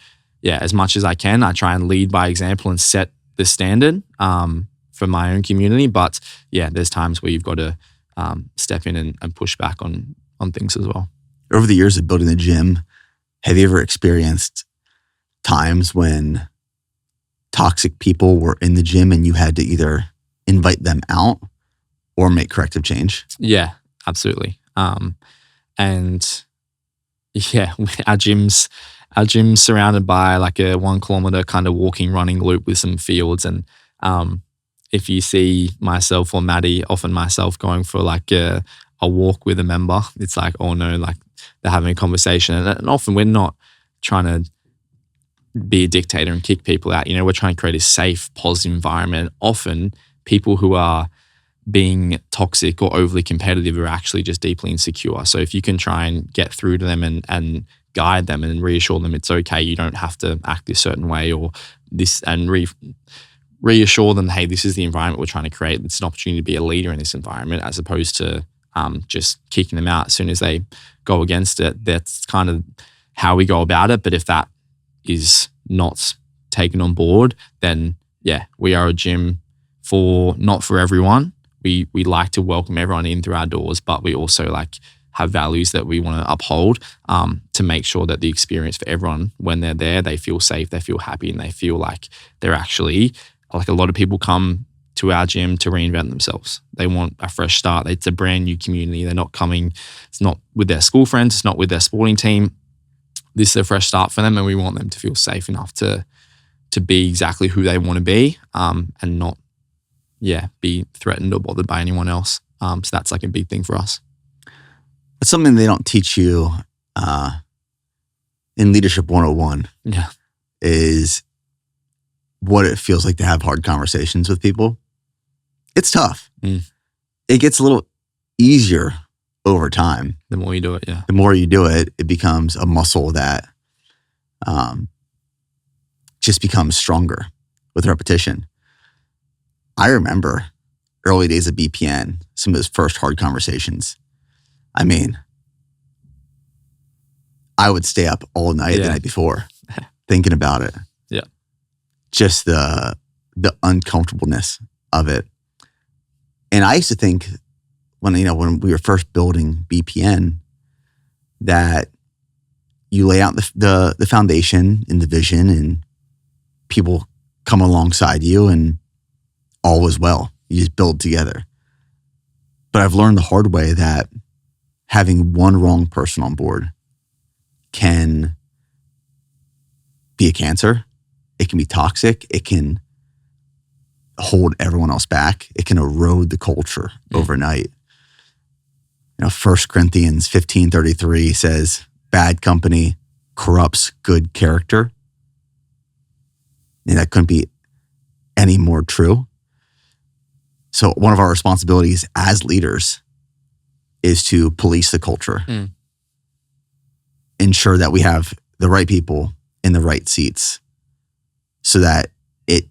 yeah, as much as I can, I try and lead by example and set the standard for my own community. But yeah, there's times where you've got to step in and push back on things as well. Over the years of building the gym, have you ever experienced times when toxic people were in the gym and you had to either invite them out or make corrective change? Yeah, absolutely. And yeah, our gym's surrounded by like a 1 kilometer kind of running loop with some fields. And if you see myself or Maddie, often myself going for like a walk with a member, it's like, oh no, like they're having a conversation. And often we're not trying to be a dictator and kick people out. You know, we're trying to create a safe, positive environment. Often people who are being toxic or overly competitive are actually just deeply insecure. So if you can try and get through to them and guide them and reassure them it's okay, you don't have to act this certain way or this, and reassure them, hey, this is the environment we're trying to create. It's an opportunity to be a leader in this environment, as opposed to just kicking them out as soon as they go against it. That's kind of how we go about it. But if that is not taken on board, then yeah, we are a gym not for everyone. We like to welcome everyone in through our doors, but we also like have values that we want to uphold to make sure that the experience for everyone when they're there, they feel safe, they feel happy, and they feel like they're actually, like a lot of people come to our gym to reinvent themselves. They want a fresh start. It's a brand new community. They're not coming, it's not with their school friends, it's not with their sporting team. This is a fresh start for them, and we want them to feel safe enough to be exactly who they want to be and not be threatened or bothered by anyone else. So that's like a big thing for us. That's something they don't teach you in Leadership 101. Yeah. Is what it feels like to have hard conversations with people. It's tough. It gets a little easier over time. The more you do it, yeah. The more you do it, it becomes a muscle that just becomes stronger with repetition. I remember early days of BPN, some of those first hard conversations. I mean, I would stay up all night the night before thinking about it. Yeah. Just the the uncomfortableness of it. And I used to think when we were first building BPN that you lay out the foundation and the vision and people come alongside you and all is well. You just build together. But I've learned the hard way that having one wrong person on board can be a cancer. It can be toxic. It can hold everyone else back. It can erode the culture overnight. 1 Corinthians 15:33 says, bad company corrupts good character. And that couldn't be any more true. So one of our responsibilities as leaders is to police the culture. Ensure that we have the right people in the right seats so that it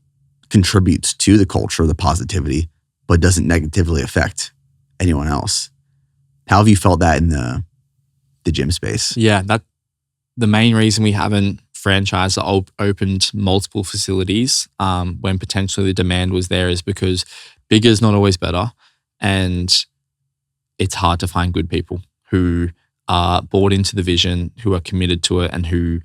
contributes to the culture, the positivity, but doesn't negatively affect anyone else. How have you felt that in the gym space? Yeah, that the main reason we haven't franchised or opened multiple facilities when potentially the demand was there is because bigger is not always better, and it's hard to find good people who are bought into the vision, who are committed to it, and who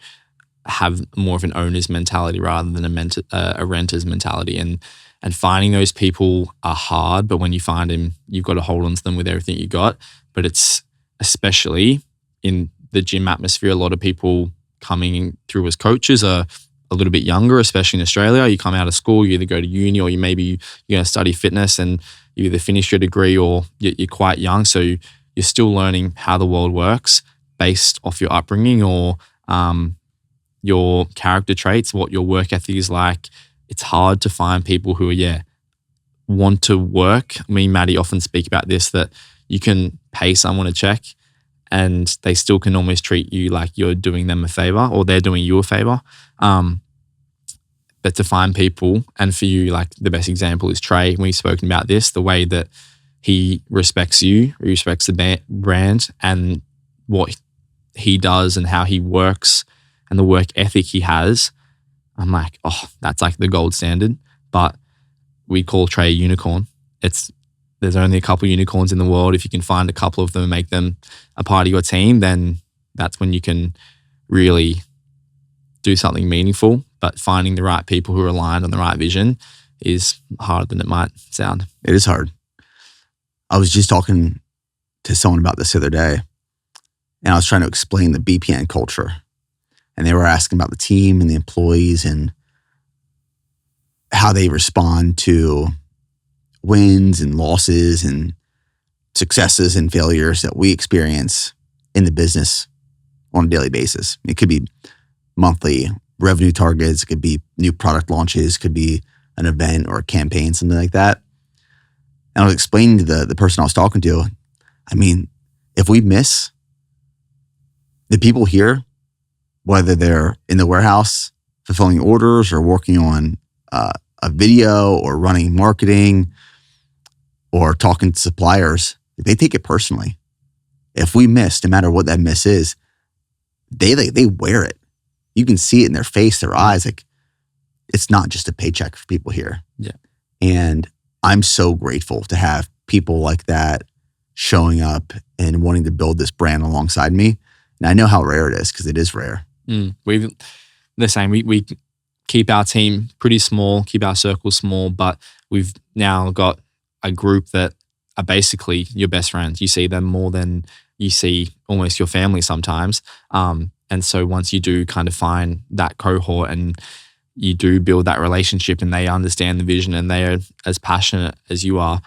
have more of an owner's mentality rather than a renter's mentality. And finding those people are hard, but when you find them, you've got to hold on to them with everything you got. But it's especially in the gym atmosphere, a lot of people coming through as coaches are a little bit younger, especially in Australia. You come out of school, you either go to uni or you're going to study fitness, and you either finish your degree or you're quite young. So you're still learning how the world works based off your upbringing or your character traits, what your work ethic is like. It's hard to find people who want to work. Me and Maddie often speak about this, that you can pay someone a check and they still can almost treat you like you're doing them a favor or they're doing you a favor. But to find people, and for you, like the best example is Trey. We've spoken about this, the way that he respects you, he respects the brand and what he does and how he works and the work ethic he has. I'm like, oh, that's like the gold standard. But we call Trey a unicorn. There's only a couple unicorns in the world. If you can find a couple of them and make them a part of your team, then that's when you can really do something meaningful. But finding the right people who are aligned on the right vision is harder than it might sound. It is hard. I was just talking to someone about this the other day, and I was trying to explain the BPN culture. And they were asking about the team and the employees and how they respond to wins and losses and successes and failures that we experience in the business on a daily basis. It could be monthly revenue targets, it could be new product launches, it could be an event or a campaign, something like that. And I was explaining to the person I was talking to, I mean, if we miss the people here, whether they're in the warehouse fulfilling orders or working on a video or running marketing or talking to suppliers, they take it personally. If we miss, no matter what that miss is, they wear it. You can see it in their face, their eyes. Like, it's not just a paycheck for people here. Yeah. And I'm so grateful to have people like that showing up and wanting to build this brand alongside me. And I know how rare it is because it is rare. We've the same. We keep our team pretty small, keep our circle small, but we've now got a group that are basically your best friends. You see them more than you see almost your family sometimes. And so once you do kind of find that cohort and you do build that relationship and they understand the vision and they are as passionate as you are,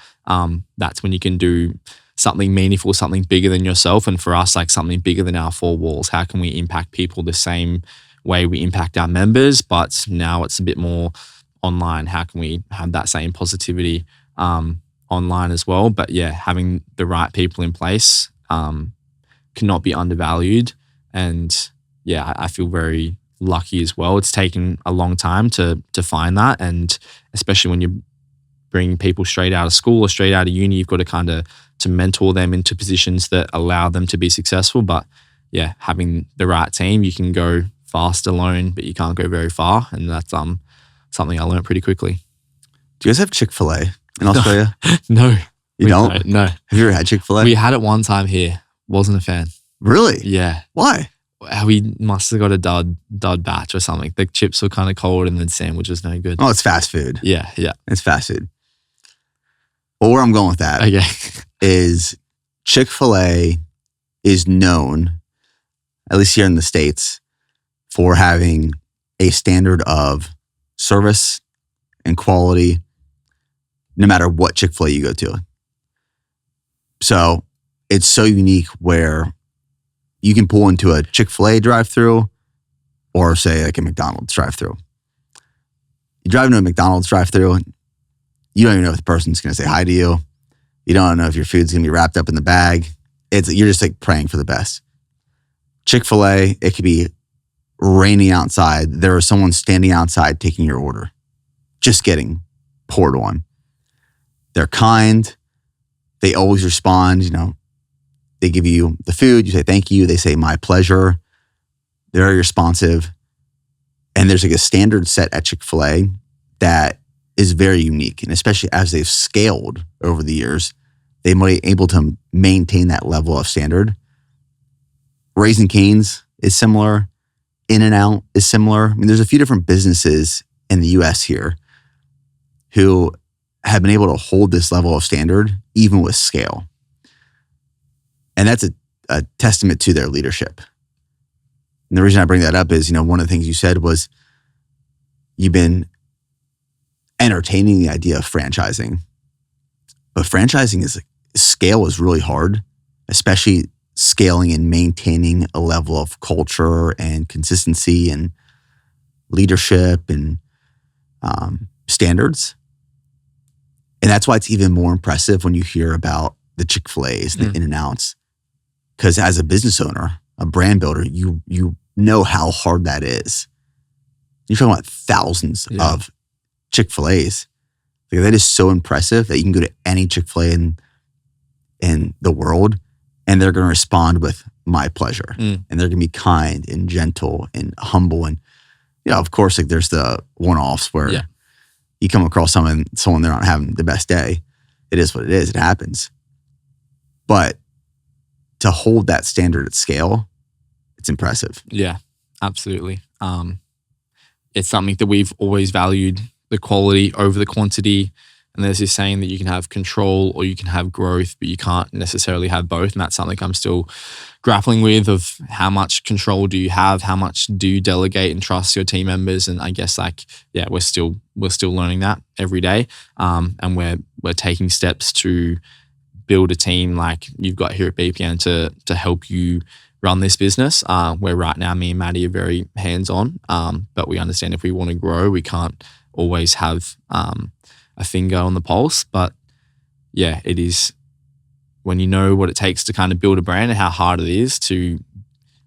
that's when you can do something meaningful, something bigger than yourself. And for us, like something bigger than our four walls. How can we impact people the same way we impact our members, but now it's a bit more online? How can we have that same positivity online as well? But yeah, having the right people in place cannot be undervalued. And yeah, I feel very lucky as well. It's taken a long time to find that. And especially when you bring people straight out of school or straight out of uni, you've got to kind of to mentor them into positions that allow them to be successful. But yeah, having the right team, you can go fast alone, but you can't go very far. And that's something I learned pretty quickly. Do you guys have Chick-fil-A in Australia? No. You don't? No. Have you ever had Chick-fil-A? We had it one time here. Wasn't a fan. Really? Yeah. Why? We must have got a dud batch or something. The chips were kind of cold and the sandwich was no good. Oh, it's fast food. Yeah. It's fast food. Well, where I'm going with that Okay. is Chick-fil-A is known, at least here in the States, for having a standard of service and quality no matter what Chick-fil-A you go to. So it's so unique where you can pull into a Chick-fil-A drive-thru or say like a McDonald's drive-thru. You drive into a McDonald's drive-thru, you don't even know if the person's going to say hi to you. You don't know if your food's going to be wrapped up in the bag. You're just like praying for the best. Chick-fil-A, it could be raining outside. There is someone standing outside taking your order, just getting poured on. They're kind. They always respond. They give you the food. You say thank you. They say my pleasure. They're very responsive. And there's like a standard set at Chick-fil-A that is very unique. And especially as they've scaled over the years, they might be able to maintain that level of standard. Raising Cane's is similar. In-N-Out is similar. I mean, there's a few different businesses in the US here who have been able to hold this level of standard even with scale. And that's a testament to their leadership. And the reason I bring that up is, one of the things you said was you've been entertaining the idea of franchising. But franchising scale is really hard, especially scaling and maintaining a level of culture and consistency and leadership and standards. And that's why it's even more impressive when you hear about the Chick-fil-A's and the In-N-Outs. Because as a business owner, a brand builder, you know how hard that is. You're talking about thousands of Chick-fil-A's. Like, that is so impressive that you can go to any Chick-fil-A in the world and they're going to respond with my pleasure. And they're going to be kind and gentle and humble. And, of course, like there's the one-offs where you come across someone they're not having the best day. It is what it is. It happens. But to hold that standard at scale, it's impressive. Yeah, absolutely. It's something that we've always valued, the quality over the quantity. And there's this saying that you can have control or you can have growth, but you can't necessarily have both. And that's something I'm still grappling with, of how much control do you have? How much do you delegate and trust your team members? And I guess we're still learning that every day. And we're taking steps to build a team like you've got here at BPN to help you run this business. Where right now, me and Maddie are very hands-on, but we understand if we want to grow, we can't always have a finger on the pulse. But yeah, it is when you know what it takes to kind of build a brand and how hard it is to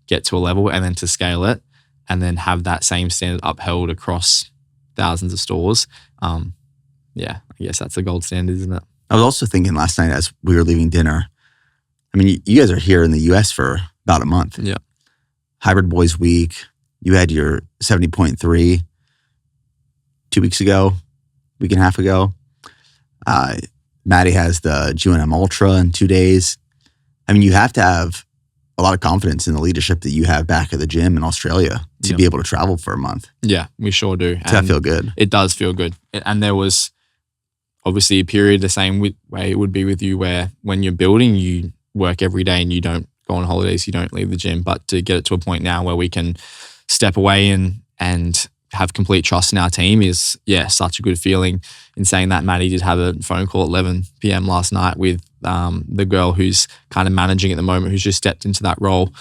get to a level and then to scale it and then have that same standard upheld across thousands of stores. I guess that's the gold standard, isn't it? I was also thinking last night as we were leaving dinner, I mean, you guys are here in the US for about a month. Yeah. Hybrid Boys Week. You had your 70.3 2 weeks ago, week and a half ago. Maddie has the GNM Ultra in 2 days. I mean, you have to have a lot of confidence in the leadership that you have back at the gym in Australia to be able to travel for a month. Yeah, we sure do. Does that feel good? It does feel good. And there was obviously a period the same way it would be with you, where when you're building, you work every day and you don't go on holidays, you don't leave the gym. But to get it to a point now where we can step away and have complete trust in our team is, such a good feeling. In saying that, Maddie did have a phone call at 11 p.m. last night with the girl who's kind of managing at the moment, who's just stepped into that role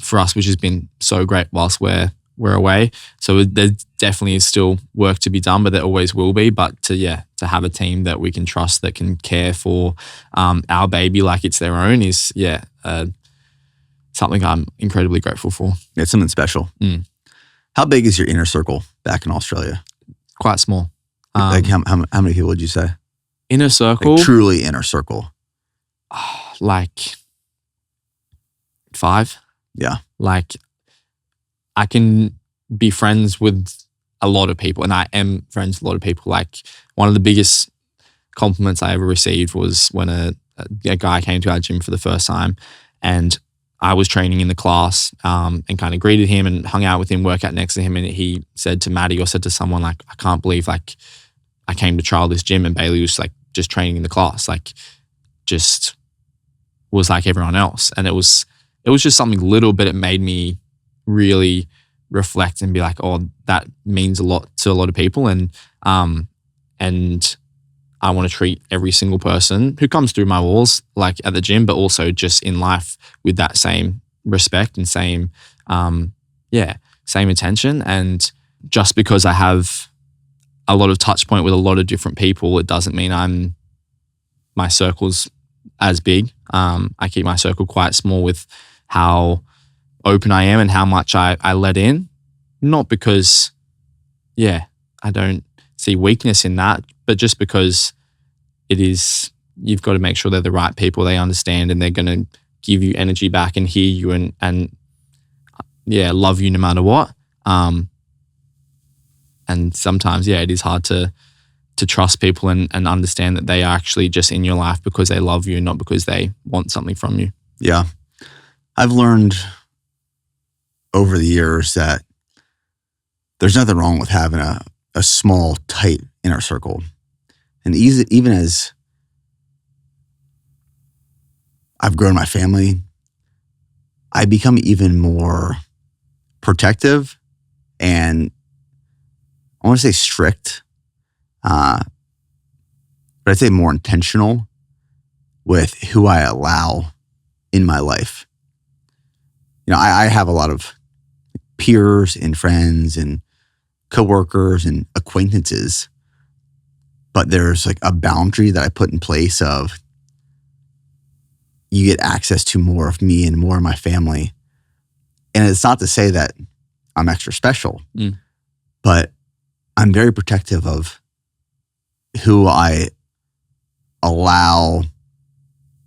for us, which has been so great whilst we're away. So there definitely is still work to be done, but there always will be. But to have a team that we can trust, that can care for our baby like it's their own is, something I'm incredibly grateful for. It's something special. How big is your inner circle back in Australia? Quite small. Like how many people would you say? Inner circle? Like truly inner circle. Like 5. Yeah. Like I can be friends with a lot of people, and I am friends with a lot of people. Like one of the biggest compliments I ever received was when a guy came to our gym for the first time, and I was training in the class and kind of greeted him and hung out with him, work out next to him, and he said to Maddie or said to someone like, I can't believe like I came to trial this gym and Bailey was like just training in the class, like just was like everyone else. And it was just something little, but it made me really reflect and be like, oh, that means a lot to a lot of people. And I want to treat every single person who comes through my walls, like at the gym, but also just in life with that same respect and same attention. And just because I have a lot of touch point with a lot of different people, it doesn't mean my circle's as big. I keep my circle quite small with how open I am and how much I let in. Not because, I don't see weakness in that, but just because you've got to make sure they're the right people, they understand, and they're going to give you energy back and hear you and love you no matter what. And sometimes, it is hard to trust people and understand that they are actually just in your life because they love you and not because they want something from you. Yeah. I've learned over the years that there's nothing wrong with having a small, tight inner circle. And even as I've grown my family, I become even more protective and I want to say strict, but I'd say more intentional with who I allow in my life. You know, I have a lot of peers and friends and coworkers and acquaintances, but there's like a boundary that I put in place of you get access to more of me and more of my family. And it's not to say that I'm extra special, but I'm very protective of who I allow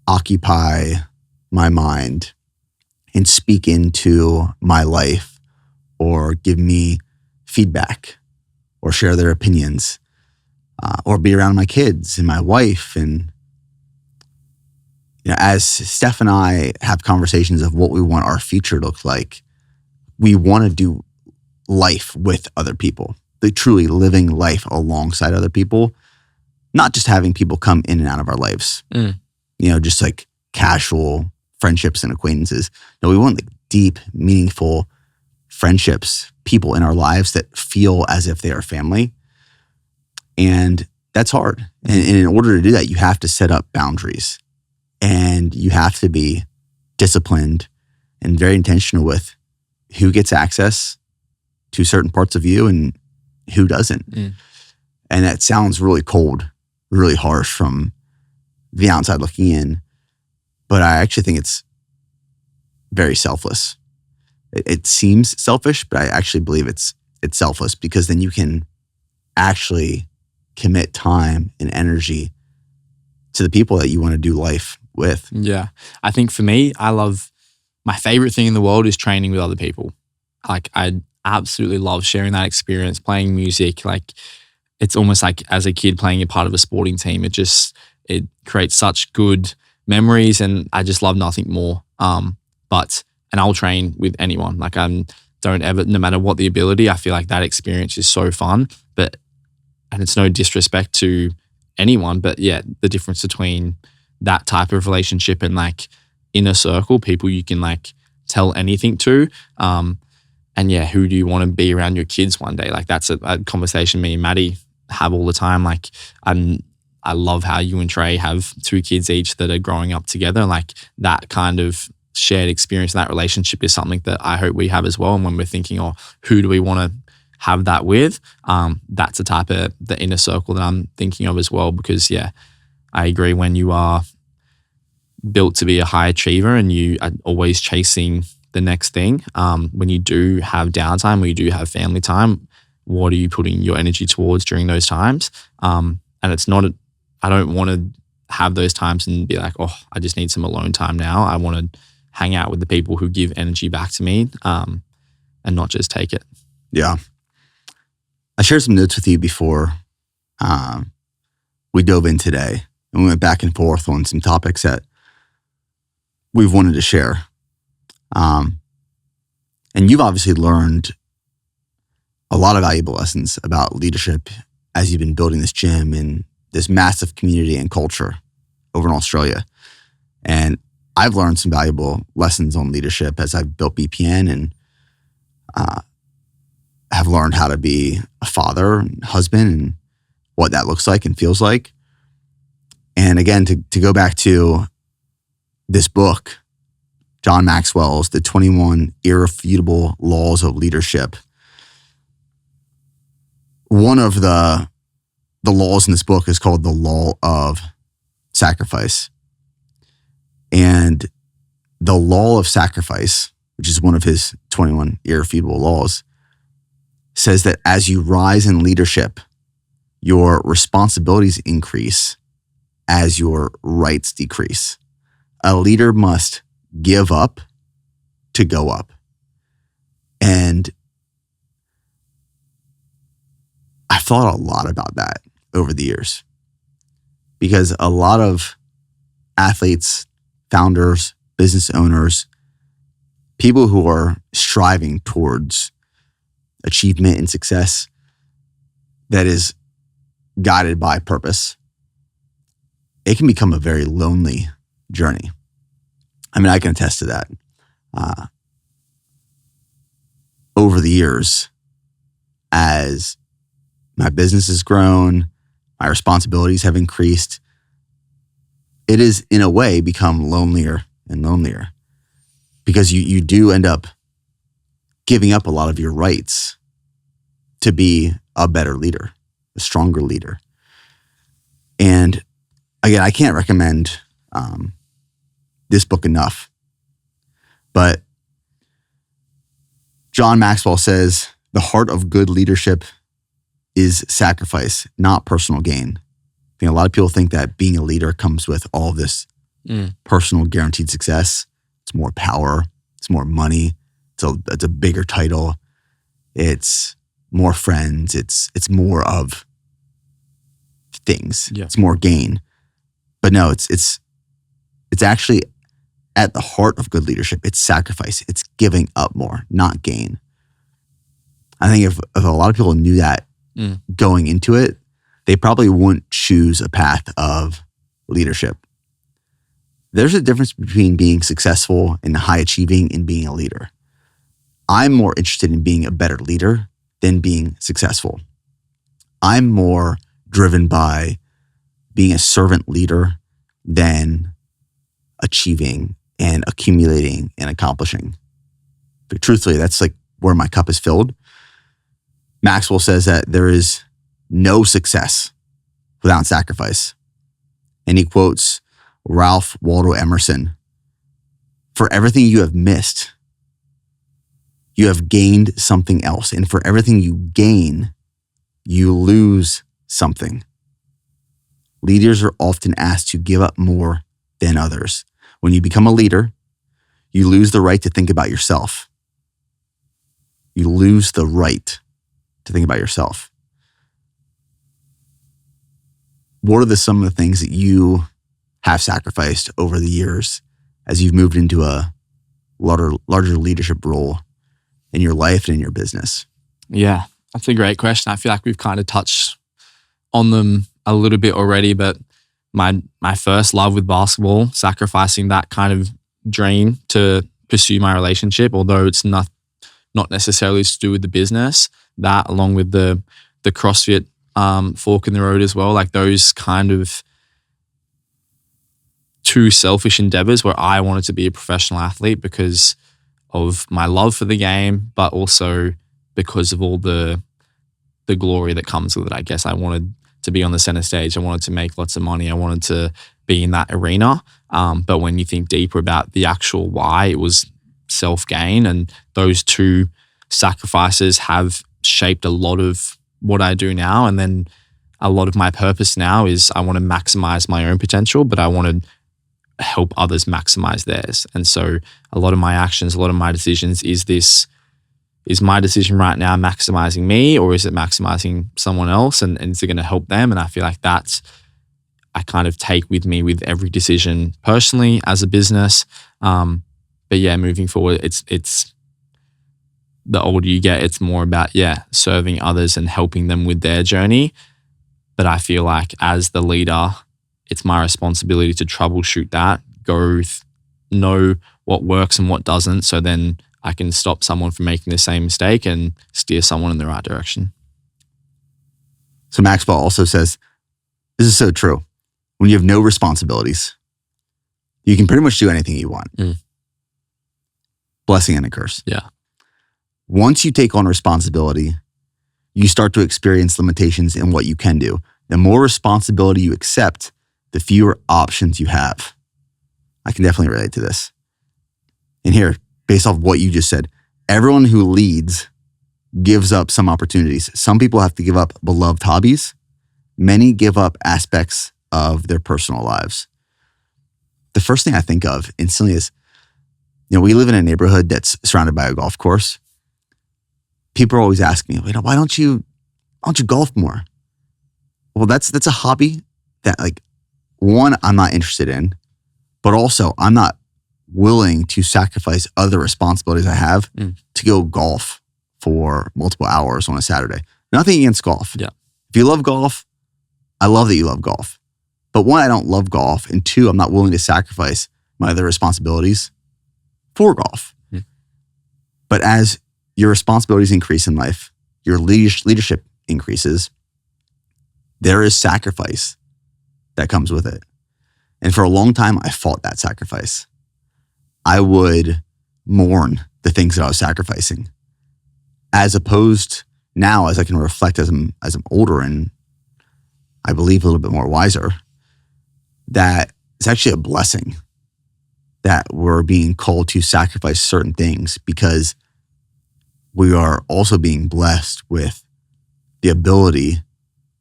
occupy my mind and speak into my life or give me feedback or share their opinions or be around my kids and my wife. And as Steph and I have conversations of what we want our future to look like, we want to do life with other people, like truly living life alongside other people, not just having people come in and out of our lives, just like casual friendships and acquaintances. No, we want like deep, meaningful friendships, people in our lives that feel as if they are family. And that's hard. And in order to do that, you have to set up boundaries and you have to be disciplined and very intentional with who gets access to certain parts of you and who doesn't. And that sounds really cold, really harsh from the outside looking in, but I actually think it's very selfless. It seems selfish, but I actually believe it's selfless because then you can actually commit time and energy to the people that you want to do life with. Yeah. I think for me, my favorite thing in the world is training with other people. Like I absolutely love sharing that experience, playing music. Like it's almost like as a kid playing a part of a sporting team. It creates such good memories and I just love nothing more. And I'll train with anyone. Like no matter what the ability, I feel like that experience is so fun. And it's no disrespect to anyone, but the difference between that type of relationship and like inner circle, people you can like tell anything to. Who do you want to be around your kids one day? Like that's a conversation me and Maddie have all the time. Like I love how you and Trey have 2 kids each that are growing up together. Like that kind of shared experience, that relationship is something that I hope we have as well. And when we're thinking, who do we want to have that with? That's a type of the inner circle that I'm thinking of as well. Because I agree, when you are built to be a high achiever and you are always chasing the next thing, when you do have downtime, when you do have family time, what are you putting your energy towards during those times? And it's not, I don't want to have those times and be like, I just need some alone time now. I want to hang out with the people who give energy back to me and not just take it. Yeah. I shared some notes with you before we dove in today, and we went back and forth on some topics that we've wanted to share. And you've obviously learned a lot of valuable lessons about leadership as you've been building this gym and this massive community and culture over in Australia. And I've learned some valuable lessons on leadership as I've built BPN and have learned how to be a father and husband and what that looks like and feels like. And again, to go back to this book, John Maxwell's The 21 Irrefutable Laws of Leadership. One of the laws in this book is called the law of sacrifice. And the law of sacrifice, which is one of his 21 irrefutable laws, says that as you rise in leadership, your responsibilities increase as your rights decrease. A leader must give up to go up. And I've thought a lot about that over the years because a lot of athletes, founders, business owners, people who are striving towards achievement and success that is guided by purpose, it can become a very lonely journey. I mean, I can attest to that. Over the years, as my business has grown, my responsibilities have increased, it is in a way become lonelier and lonelier because you do end up giving up a lot of your rights to be a better leader, a stronger leader. And again, I can't recommend this book enough, but John Maxwell says the heart of good leadership is sacrifice, not personal gain. I think a lot of people think that being a leader comes with all of this personal guaranteed success. It's more power. It's more money. It's a bigger title. It's more friends. It's more of things. Yeah. It's more gain. But no, it's actually at the heart of good leadership. It's sacrifice. It's giving up more, not gain. I think if a lot of people knew that going into it, they probably wouldn't choose a path of leadership. There's a difference between being successful and high achieving and being a leader. I'm more interested in being a better leader than being successful. I'm more driven by being a servant leader than achieving and accumulating and accomplishing. But truthfully, that's like where my cup is filled. Maxwell says that there is no success without sacrifice. And he quotes Ralph Waldo Emerson, "For everything you have missed, you have gained something else. And for everything you gain, you lose something." Leaders are often asked to give up more than others. When you become a leader, you lose the right to think about yourself. You lose the right to think about yourself. What are some of the things that you have sacrificed over the years as you've moved into a larger leadership role in your life and in your business? Yeah, that's a great question. I feel like we've kind of touched on them a little bit already, but my first love with basketball, sacrificing that kind of dream to pursue my relationship, although it's not necessarily to do with the business, that along with the CrossFit fork in the road as well, like those kind of two selfish endeavors where I wanted to be a professional athlete because of my love for the game, but also because of all the glory that comes with it. I guess I wanted to be on the center stage. I wanted to make lots of money. I wanted to be in that arena. But when you think deeper about the actual why, it was self-gain. And those two sacrifices have shaped a lot of what I do now. And then a lot of my purpose now is I want to maximize my own potential, but I want to help others maximize theirs. And so a lot of my actions, a lot of my decisions is this is my decision right now maximizing me, or is it maximizing someone else? And is it going to help them? And I feel like that's, I kind of take with me with every decision personally as a business. But yeah, moving forward, it's the older you get, it's more about, serving others and helping them with their journey. But I feel like as the leader, it's my responsibility to troubleshoot that, know what works and what doesn't, so then I can stop someone from making the same mistake and steer someone in the right direction. So Maxwell also says, this is so true. When you have no responsibilities, you can pretty much do anything you want. Blessing and a curse. Yeah. Once you take on responsibility, you start to experience limitations in what you can do. The more responsibility you accept, the fewer options you have. I can definitely relate to this. And here, based off what you just said, everyone who leads gives up some opportunities. Some people have to give up beloved hobbies. Many give up aspects of their personal lives. The first thing I think of instantly is, we live in a neighborhood that's surrounded by a golf course. People are always asking me, why don't you golf more? Well, that's a hobby that, one, I'm not interested in, but also I'm not willing to sacrifice other responsibilities I have to go golf for multiple hours on a Saturday. Nothing against golf. Yeah. If you love golf, I love that you love golf. But one, I don't love golf. And two, I'm not willing to sacrifice my other responsibilities for golf. But as your responsibilities increase in life, your leadership increases, there is sacrifice that comes with it. And for a long time, I fought that sacrifice. I would mourn the things that I was sacrificing, as opposed now, as I can reflect as I'm older and I believe a little bit more wiser, that it's actually a blessing that we're being called to sacrifice certain things, because we are also being blessed with the ability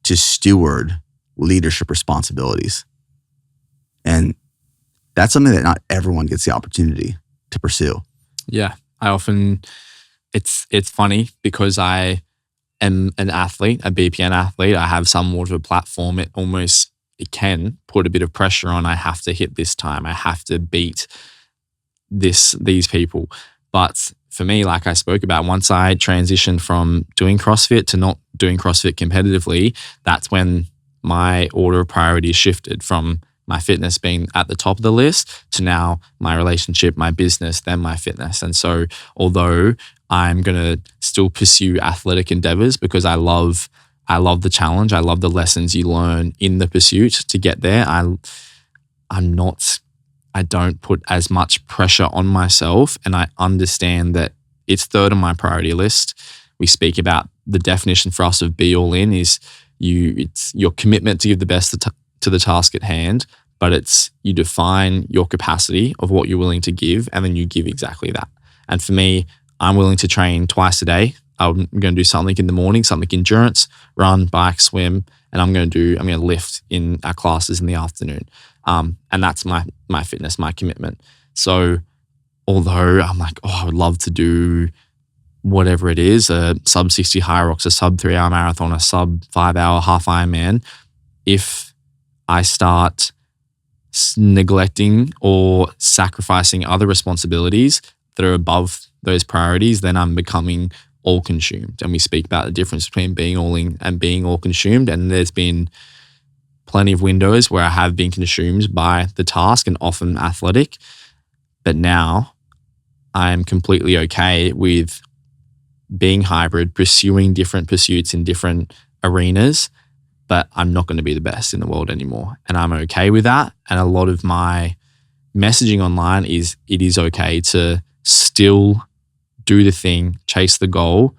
to steward leadership responsibilities. And that's something that not everyone gets the opportunity to pursue. Yeah. It's funny because I am an athlete, a BPN athlete. I have somewhat of a platform. It can put a bit of pressure on. I have to hit this time. I have to beat these people. But for me, like I spoke about, once I transitioned from doing CrossFit to not doing CrossFit competitively, that's when my order of priorities shifted from my fitness being at the top of the list to now my relationship, my business, then my fitness. And so although I'm going to still pursue athletic endeavors because I love the challenge, I love the lessons you learn in the pursuit to get there, I don't put as much pressure on myself, and I understand that it's third on my priority list. We speak about the definition for us of be all in is it's your commitment to give the best to the task at hand, but it's you define your capacity of what you're willing to give, and then you give exactly that. And for me, I'm willing to train twice a day. I'm going to do something in the morning, something endurance, run, bike, swim, and I'm going to lift in our classes in the afternoon. And that's my fitness, my commitment. So although I'm like, I would love to do whatever it is, a sub 60 high rocks, a sub 3 hour marathon, a sub 5 hour half Ironman, if I start neglecting or sacrificing other responsibilities that are above those priorities, then I'm becoming all consumed. And we speak about the difference between being all in and being all consumed. And there's been plenty of windows where I have been consumed by the task and often athletic. But now I'm completely okay with being hybrid, pursuing different pursuits in different arenas, but I'm not going to be the best in the world anymore. And I'm okay with that. And a lot of my messaging online is it is okay to still do the thing, chase the goal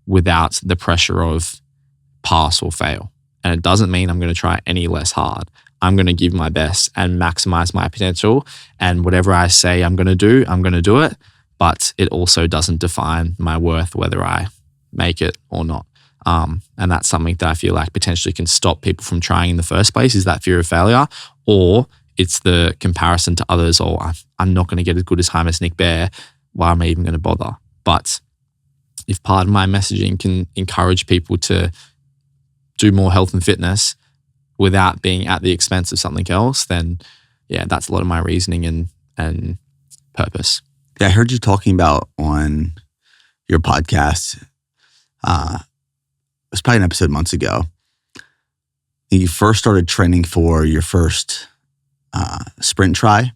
without the pressure of pass or fail. And it doesn't mean I'm going to try any less hard. I'm going to give my best and maximize my potential. And whatever I say I'm going to do it. But it also doesn't define my worth, whether I make it or not. And that's something that I feel like potentially can stop people from trying in the first place, is that fear of failure, or it's the comparison to others, or I'm not going to get as good a time as Nick Bear. Why am I even going to bother? But if part of my messaging can encourage people to do more health and fitness without being at the expense of something else, then yeah, that's a lot of my reasoning and purpose. Yeah, I heard you talking about on your podcast. It was probably an episode months ago. You first started training for your first sprint try,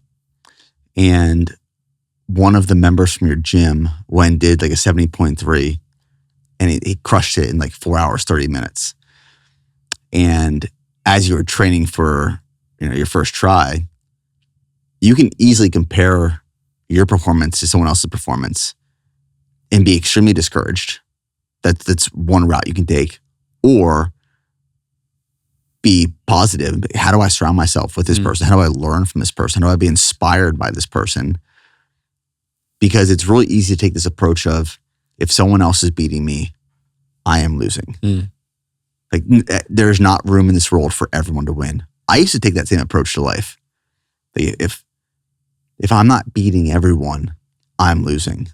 and one of the members from your gym went and did like a 70.3, and he crushed it in like 4 hours, 30 minutes. And as you were training for your first try, you can easily compare your performance to someone else's performance and be extremely discouraged. That's one route you can take. Or be positive. How do I surround myself with this person? How do I learn from this person? How do I be inspired by this person? Because it's really easy to take this approach of, if someone else is beating me, I am losing. Like, there's not room in this world for everyone to win. I used to take that same approach to life. If I'm not beating everyone, I'm losing.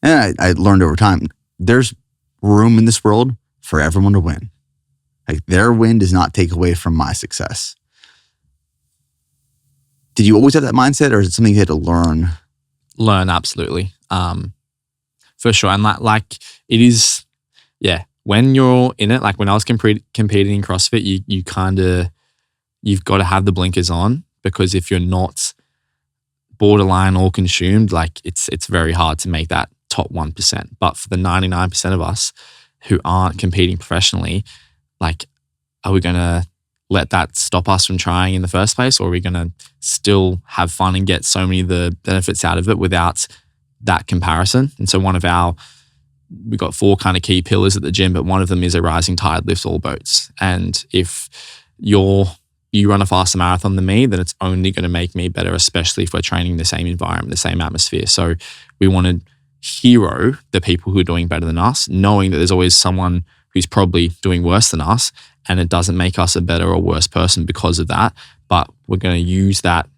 And I learned over time, there's room in this world for everyone to win. Like, their win does not take away from my success. Did you always have that mindset, or is it something you had to learn? Learn, absolutely. For sure. And like it is, yeah, when you're in it, like when I was competing in CrossFit, you've got to have the blinkers on, because if you're not borderline or consumed, like it's very hard to make that top 1%. But for the 99% of us who aren't competing professionally, like, are we going to let that stop us from trying in the first place? Or are we going to still have fun and get so many of the benefits out of it without that comparison? And so we've got 4 kind of key pillars at the gym, but one of them is a rising tide lifts all boats. And if you run a faster marathon than me, then it's only going to make me better, especially if we're training in the same environment, the same atmosphere. So we want to hero the people who are doing better than us, knowing that there's always someone who's probably doing worse than us, and it doesn't make us a better or worse person because of that. But we're going to use that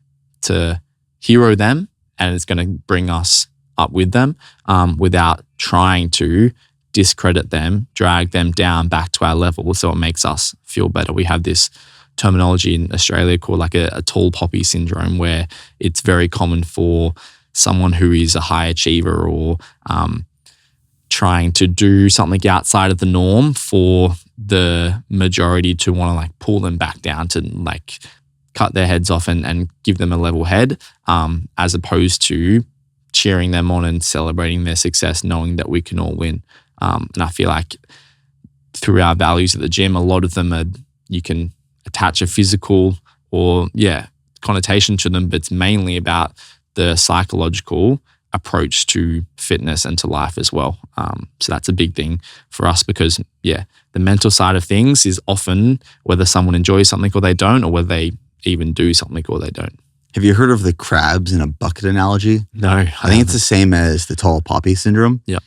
to hero them, and it's going to bring us up with them without trying to discredit them, drag them down back to our level so it makes us feel better. We have this terminology in Australia called like a tall poppy syndrome, where it's very common for someone who is a high achiever or trying to do something outside of the norm for the majority to want to like pull them back down, to like cut their heads off and give them a level head, as opposed to cheering them on and celebrating their success, knowing that we can all win. And I feel like through our values at the gym, a lot of them are, you can attach a physical or connotation to them, but it's mainly about the psychological approach to fitness and to life as well. So that's a big thing for us, because the mental side of things is often whether someone enjoys something or they don't, or whether they even do something or they don't. Have you heard of the crabs in a bucket analogy? No. I think it's the same as the tall poppy syndrome. Yeah.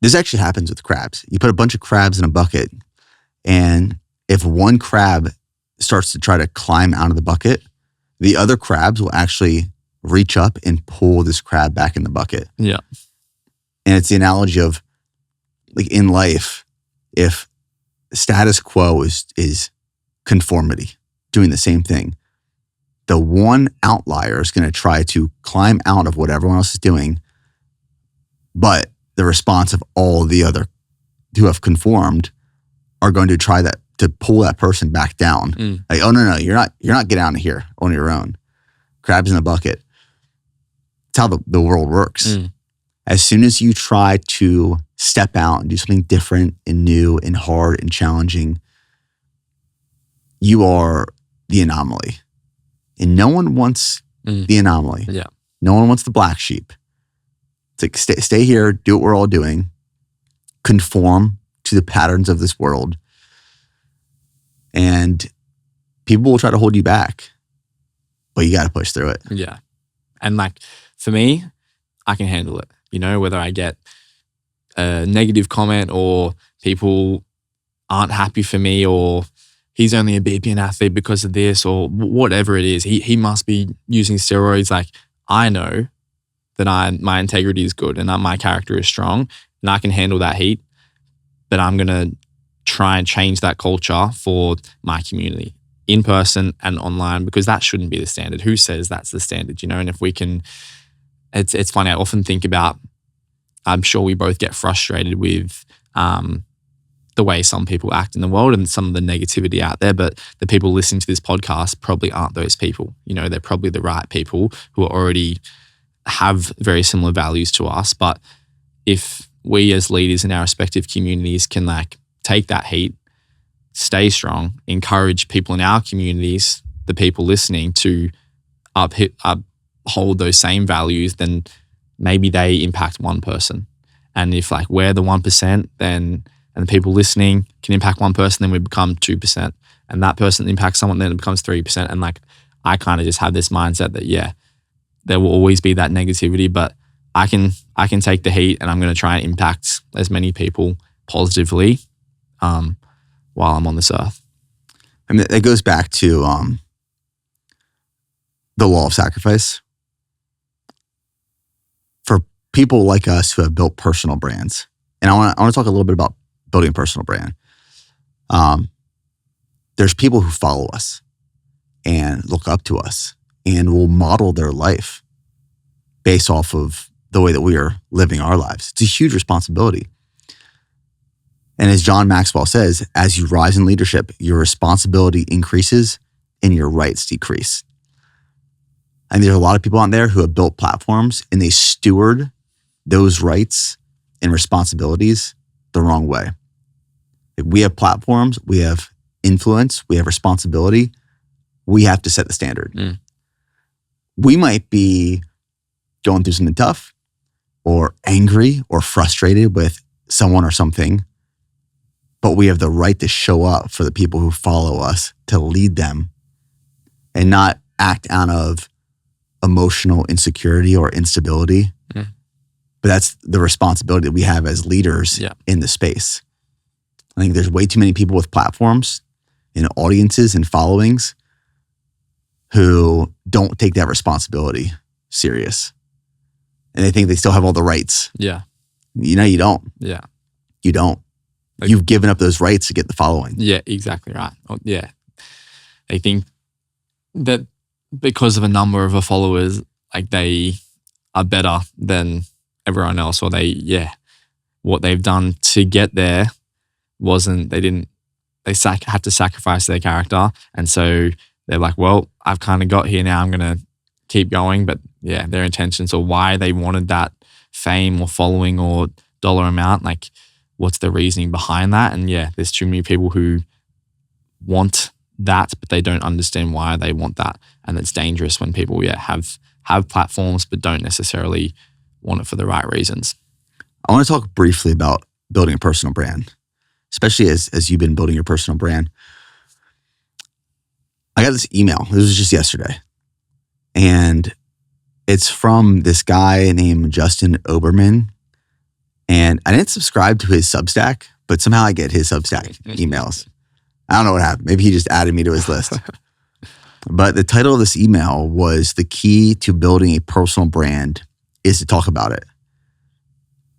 This actually happens with crabs. You put a bunch of crabs in a bucket, and if one crab starts to try to climb out of the bucket, the other crabs will actually reach up and pull this crab back in the bucket. Yeah. And it's the analogy of, like, in life, if status quo is conformity, doing the same thing, the one outlier is going to try to climb out of what everyone else is doing, but the response of all the other who have conformed are going to try that to pull that person back down. Like, oh no, you're not getting out of here on your own. Crabs in a bucket. That's how the world works. As soon as you try to step out and do something different and new and hard and challenging, you are the anomaly. And no one wants the anomaly. Yeah. No one wants the black sheep. It's like, stay here, do what we're all doing, conform to the patterns of this world, and people will try to hold you back, but you got to push through it. Yeah. And like, for me, I can handle it. You know, whether I get a negative comment or people aren't happy for me, or he's only a BPN athlete because of this, or whatever it is, he must be using steroids. Like, I know that my integrity is good and that my character is strong and I can handle that heat, but I'm going to try and change that culture for my community in person and online, because that shouldn't be the standard. Who says that's the standard, you know? And if we can, it's funny. I often think about, I'm sure we both get frustrated with the way some people act in the world and some of the negativity out there, but the people listening to this podcast probably aren't those people. You know, they're probably the right people who already have very similar values to us. But if we as leaders in our respective communities can like take that heat, stay strong, encourage people in our communities, the people listening, to uphold those same values, then maybe they impact one person. And if like we're the 1%, then and the people listening can impact one person, then we become 2%. And that person impacts someone, then it becomes 3%. And like I kind of just have this mindset that, yeah, there will always be that negativity, but I can take the heat and I'm going to try and impact as many people positively while I'm on this earth. I mean, that goes back to the law of sacrifice. For people like us who have built personal brands, and I want to talk a little bit about building a personal brand. There's people who follow us and look up to us and will model their life based off of the way that we are living our lives. It's a huge responsibility. And as John Maxwell says, as you rise in leadership, your responsibility increases and your rights decrease. And there's a lot of people out there who have built platforms and they steward those rights and responsibilities the wrong way. Like, we have platforms, we have influence, we have responsibility. We have to set the standard. We might be going through something tough or angry or frustrated with someone or something, but we have the right to show up for the people who follow us, to lead them and not act out of emotional insecurity or instability. But that's the responsibility that we have as leaders in the space. I think there's way too many people with platforms and audiences and followings who don't take that responsibility serious. And they think they still have all the rights. Yeah. You know, you don't. Yeah. You don't. Like, you've given up those rights to get the following. Yeah, exactly right. Yeah. I think that because of a number of followers, like they are better than everyone else, or what they've done to get there they had to sacrifice their character. And so they're like, well, I've kind of got here now, I'm going to keep going. But yeah, their intentions or why they wanted that fame or following or dollar amount, like what's the reasoning behind that? And yeah, there's too many people who want that, but they don't understand why they want that. And it's dangerous when people have platforms, but don't necessarily want it for the right reasons. I want to talk briefly about building a personal brand, especially as you've been building your personal brand. I got this email. This was just yesterday. And it's from this guy named Justin Oberman. And I didn't subscribe to his Substack, but somehow I get his Substack emails. I don't know what happened. Maybe he just added me to his list. But the title of this email was "The Key to Building a Personal Brand is to Talk About It."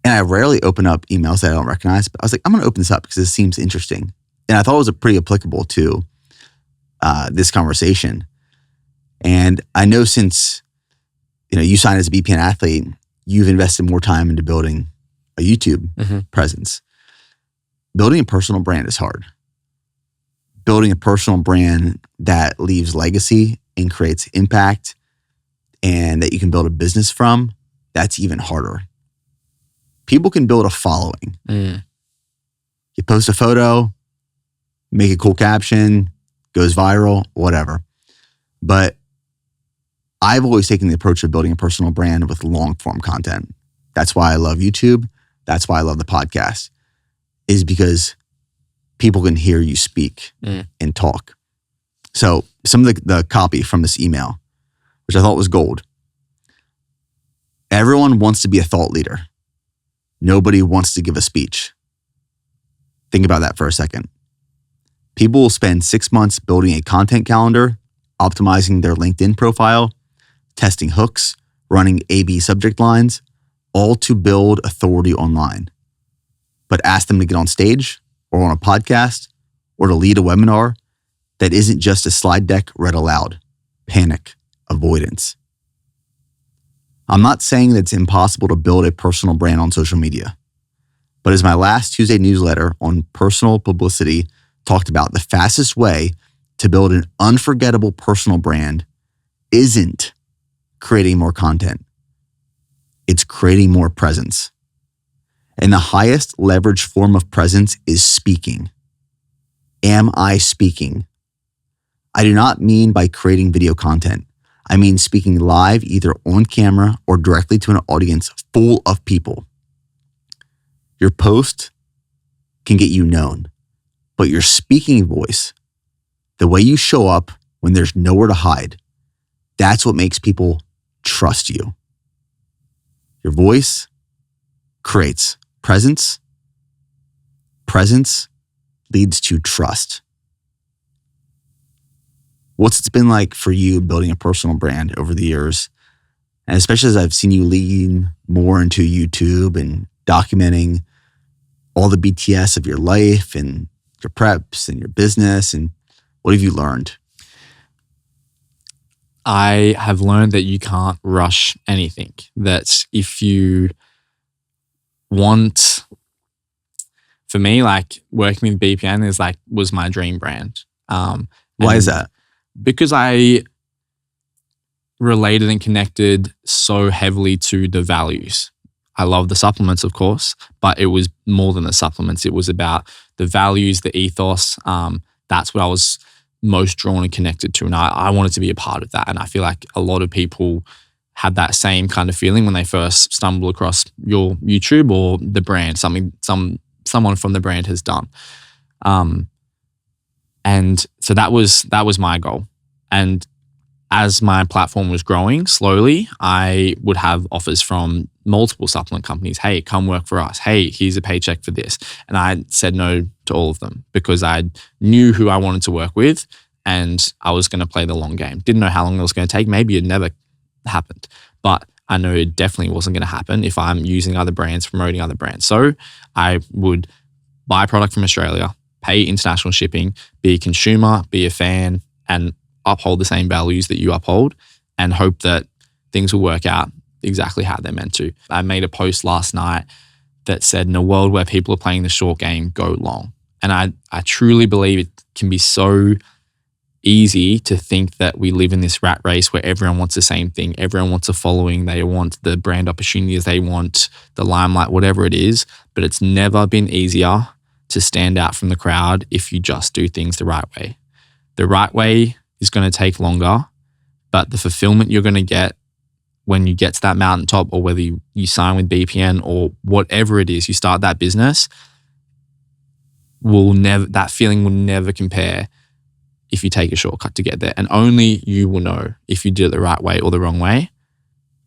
And I rarely open up emails that I don't recognize, but I was like, I'm going to open this up because this seems interesting. And I thought it was pretty applicable to this conversation. And I know since you signed as a BPN Athlete, you've invested more time into building a YouTube presence. Building a personal brand is hard. Building a personal brand that leaves legacy and creates impact and that you can build a business from, that's even harder. People can build a following. You post a photo, make a cool caption, goes viral, whatever. But I've always taken the approach of building a personal brand with long form content. That's why I love YouTube. That's why I love the podcast, is because people can hear you speak and talk. So some of the copy from this email, which I thought was gold. Everyone wants to be a thought leader. Nobody wants to give a speech. Think about that for a second. People will spend 6 months building a content calendar, optimizing their LinkedIn profile, testing hooks, running A/B subject lines, all to build authority online. But ask them to get on stage or on a podcast or to lead a webinar that isn't just a slide deck read aloud. Panic avoidance. I'm not saying that it's impossible to build a personal brand on social media, but as my last Tuesday newsletter on personal publicity talked about, the fastest way to build an unforgettable personal brand isn't creating more content. It's creating more presence. And the highest leverage form of presence is speaking. Am I speaking? I do not mean by creating video content. I mean speaking live, either on camera or directly to an audience full of people. Your post can get you known, but your speaking voice, the way you show up when there's nowhere to hide, that's what makes people trust you. Your voice creates presence. Presence leads to trust. What's it been like for you building a personal brand over the years? And especially as I've seen you lean more into YouTube and documenting all the BTS of your life and your preps and your business, and what have you learned? I have learned that you can't rush anything. That if you want, for me, like working with BPN was my dream brand. Why is that? Because I related and connected so heavily to the values. I love the supplements, of course, but it was more than the supplements. It was about the values, the ethos. That's what I was most drawn and connected to. And I wanted to be a part of that. And I feel like a lot of people had that same kind of feeling when they first stumble across your YouTube or the brand, someone from the brand has done. And so that was my goal. And as my platform was growing slowly, I would have offers from multiple supplement companies. Hey, come work for us. Hey, here's a paycheck for this. And I said no to all of them because I knew who I wanted to work with and I was going to play the long game. Didn't know how long it was going to take. Maybe it never happened, but I know it definitely wasn't going to happen if I'm using other brands, promoting other brands. So I would buy product from Australia, pay international shipping, be a consumer, be a fan, and uphold the same values that you uphold and hope that things will work out exactly how they're meant to. I made a post last night that said, in a world where people are playing the short game, go long. And I truly believe it can be so easy to think that we live in this rat race where everyone wants the same thing. Everyone wants a following. They want the brand opportunities. They want the limelight, whatever it is. But it's never been easier to stand out from the crowd if you just do things the right way. The right way is going to take longer, but the fulfillment you're going to get when you get to that mountaintop, or whether you sign with BPN or whatever it is, you start that business, that feeling will never compare if you take a shortcut to get there. And only you will know if you did it the right way or the wrong way.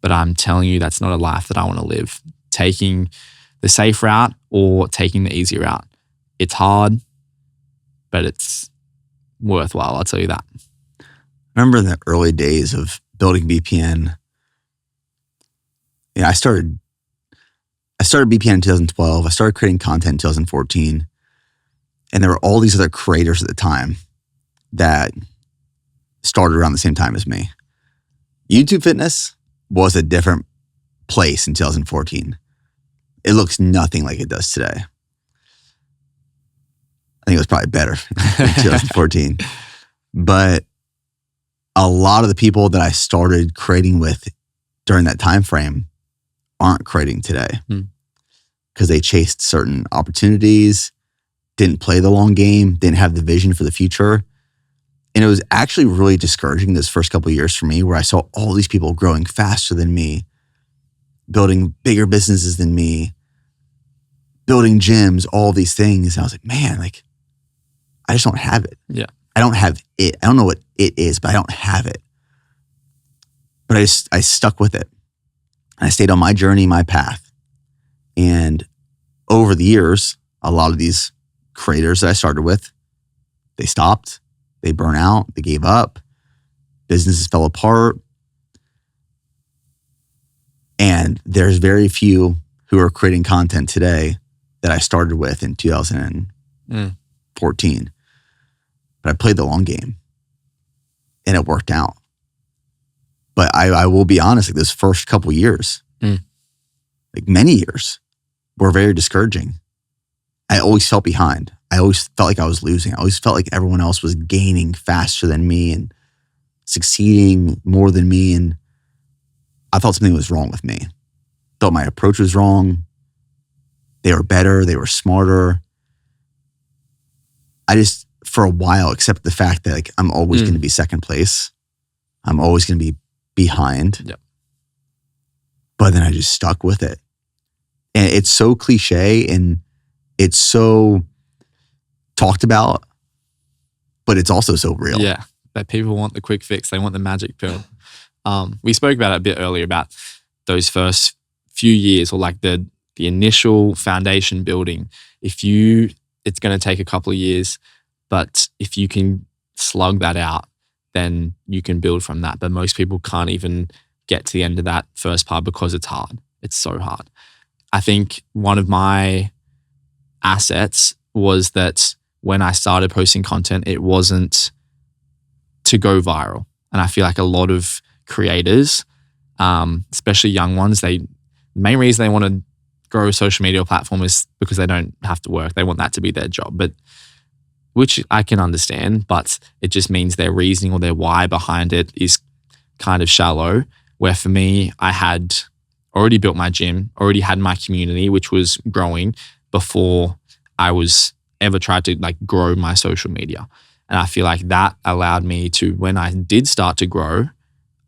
But I'm telling you, that's not a life that I want to live. Taking the safe route or taking the easy route. It's hard, but it's worthwhile, I'll tell you that. I remember in the early days of building BPN, I started BPN in 2012. I started creating content in 2014. And there were all these other creators at the time that started around the same time as me. YouTube fitness was a different place in 2014. It looks nothing like it does today. I think it was probably better in 2014. But a lot of the people that I started creating with during that time frame aren't creating today because they chased certain opportunities, didn't play the long game, didn't have the vision for the future. And it was actually really discouraging those first couple of years for me, where I saw all these people growing faster than me, building bigger businesses than me, building gyms, all these things. And I was like, man, I just don't have it. Yeah. I don't have it. I don't know what it is, but I don't have it. But I stuck with it. I stayed on my journey, my path. And over the years, a lot of these creators that I started with, they stopped, they burnt out, they gave up, businesses fell apart. And there's very few who are creating content today that I started with in 2014. But I played the long game and it worked out. But I will be honest, like those first couple years, like many years, were very discouraging. I always felt behind. I always felt like I was losing. I always felt like everyone else was gaining faster than me and succeeding more than me. And I thought something was wrong with me. Thought my approach was wrong. They were better. They were smarter. I just, for a while, accepted the fact that like I'm always going to be second place. I'm always going to be behind. Yep. But then I just stuck with it. And it's so cliche and it's so talked about, but it's also so real. Yeah, that people want the quick fix. They want the magic pill. We spoke about it a bit earlier about those first few years, or like the initial foundation building. It's going to take a couple of years, but if you can slug that out, then you can build from that. But most people can't even get to the end of that first part because it's hard. It's so hard. I think one of my assets was that when I started posting content, it wasn't to go viral. And I feel like a lot of creators, especially young ones, the main reason they want to grow a social media platform is because they don't have to work. They want that to be their job, which I can understand, but it just means their reasoning or their why behind it is kind of shallow. Where for me, I had already built my gym, already had my community, which was growing before I was ever tried to like grow my social media. And I feel like that allowed me to, when I did start to grow,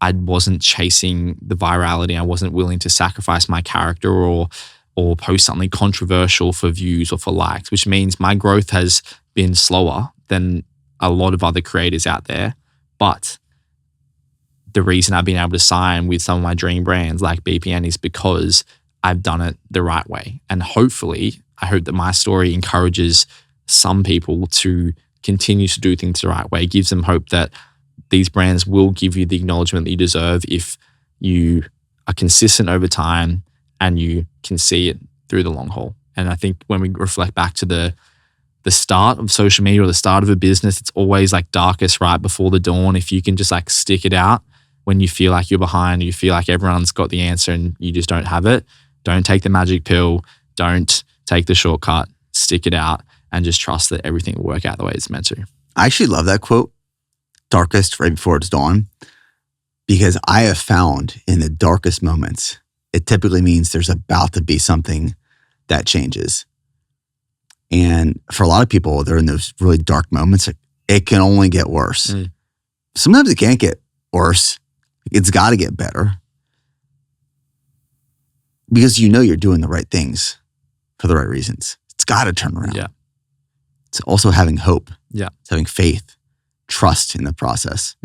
I wasn't chasing the virality. I wasn't willing to sacrifice my character or post something controversial for views or for likes, which means my growth has been slower than a lot of other creators out there. But the reason I've been able to sign with some of my dream brands like BPN is because I've done it the right way. And hopefully, I hope that my story encourages some people to continue to do things the right way. It gives them hope that these brands will give you the acknowledgement that you deserve if you are consistent over time and you can see it through the long haul. And I think when we reflect back to the start of social media or the start of a business, it's always like darkest right before the dawn. If you can just like stick it out when you feel like you're behind, you feel like everyone's got the answer and you just don't have it, don't take the magic pill, don't take the shortcut, stick it out and just trust that everything will work out the way it's meant to. I actually love that quote, darkest right before it's dawn, because I have found in the darkest moments, it typically means there's about to be something that changes. And for a lot of people, they're in those really dark moments. It can only get worse. Sometimes it can't get worse. It's got to get better. Because you know you're doing the right things for the right reasons. It's got to turn around. Yeah. It's also having hope. Yeah. It's having faith, trust in the process.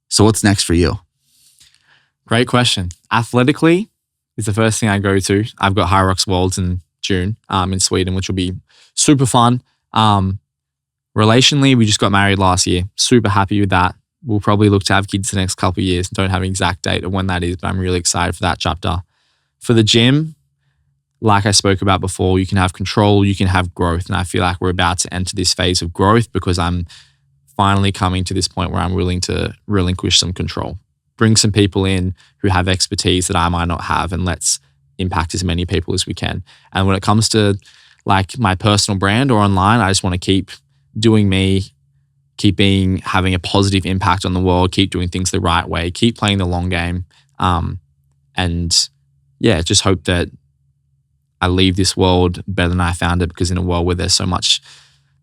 So what's next for you? Great question. Athletically is the first thing I go to. I've got High Rocks Worlds in June in Sweden, which will be super fun. Relationally, we just got married last year. Super happy with that. We'll probably look to have kids the next couple of years. Don't have an exact date of when that is, but I'm really excited for that chapter. For the gym, like I spoke about before, you can have control, you can have growth. And I feel like we're about to enter this phase of growth because I'm finally coming to this point where I'm willing to relinquish some control. Bring some people in who have expertise that I might not have, and let's impact as many people as we can. And when it comes to like my personal brand or online, I just want to keep doing me, having a positive impact on the world, keep doing things the right way, keep playing the long game. And yeah, just hope that I leave this world better than I found it, because in a world where there's so much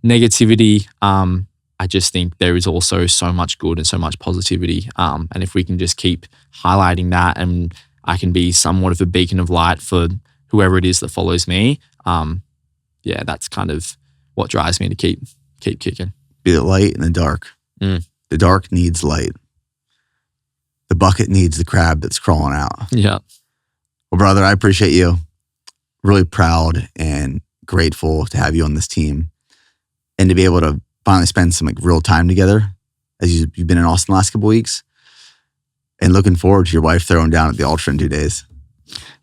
negativity, I just think there is also so much good and so much positivity. And if we can just keep highlighting that, and I can be somewhat of a beacon of light for whoever it is that follows me, yeah, that's kind of what drives me to keep kicking. Be the light in the dark. The dark needs light. The bucket needs the crab that's crawling out. Yeah. Well, brother, I appreciate you. Really proud and grateful to have you on this team and to be able to finally spend some like real time together as you've been in Austin the last couple of weeks, and looking forward to your wife throwing down at the Ultra in 2 days.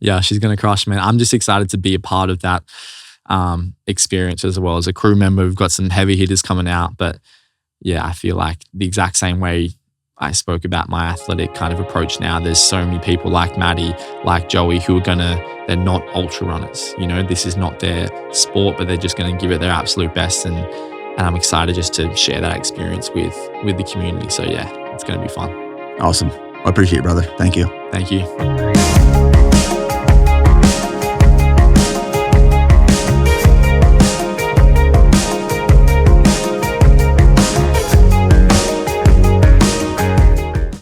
Yeah, she's going to crush, man. I'm just excited to be a part of that experience as well. As a crew member, we've got some heavy hitters coming out. But yeah, I feel like the exact same way I spoke about my athletic kind of approach now, there's so many people like Maddie, like Joey, who are they're not ultra runners. You know, this is not their sport, but they're just going to give it their absolute best. And I'm excited just to share that experience with the community. So yeah, it's going to be fun. Awesome. I appreciate it, brother. Thank you. Thank you.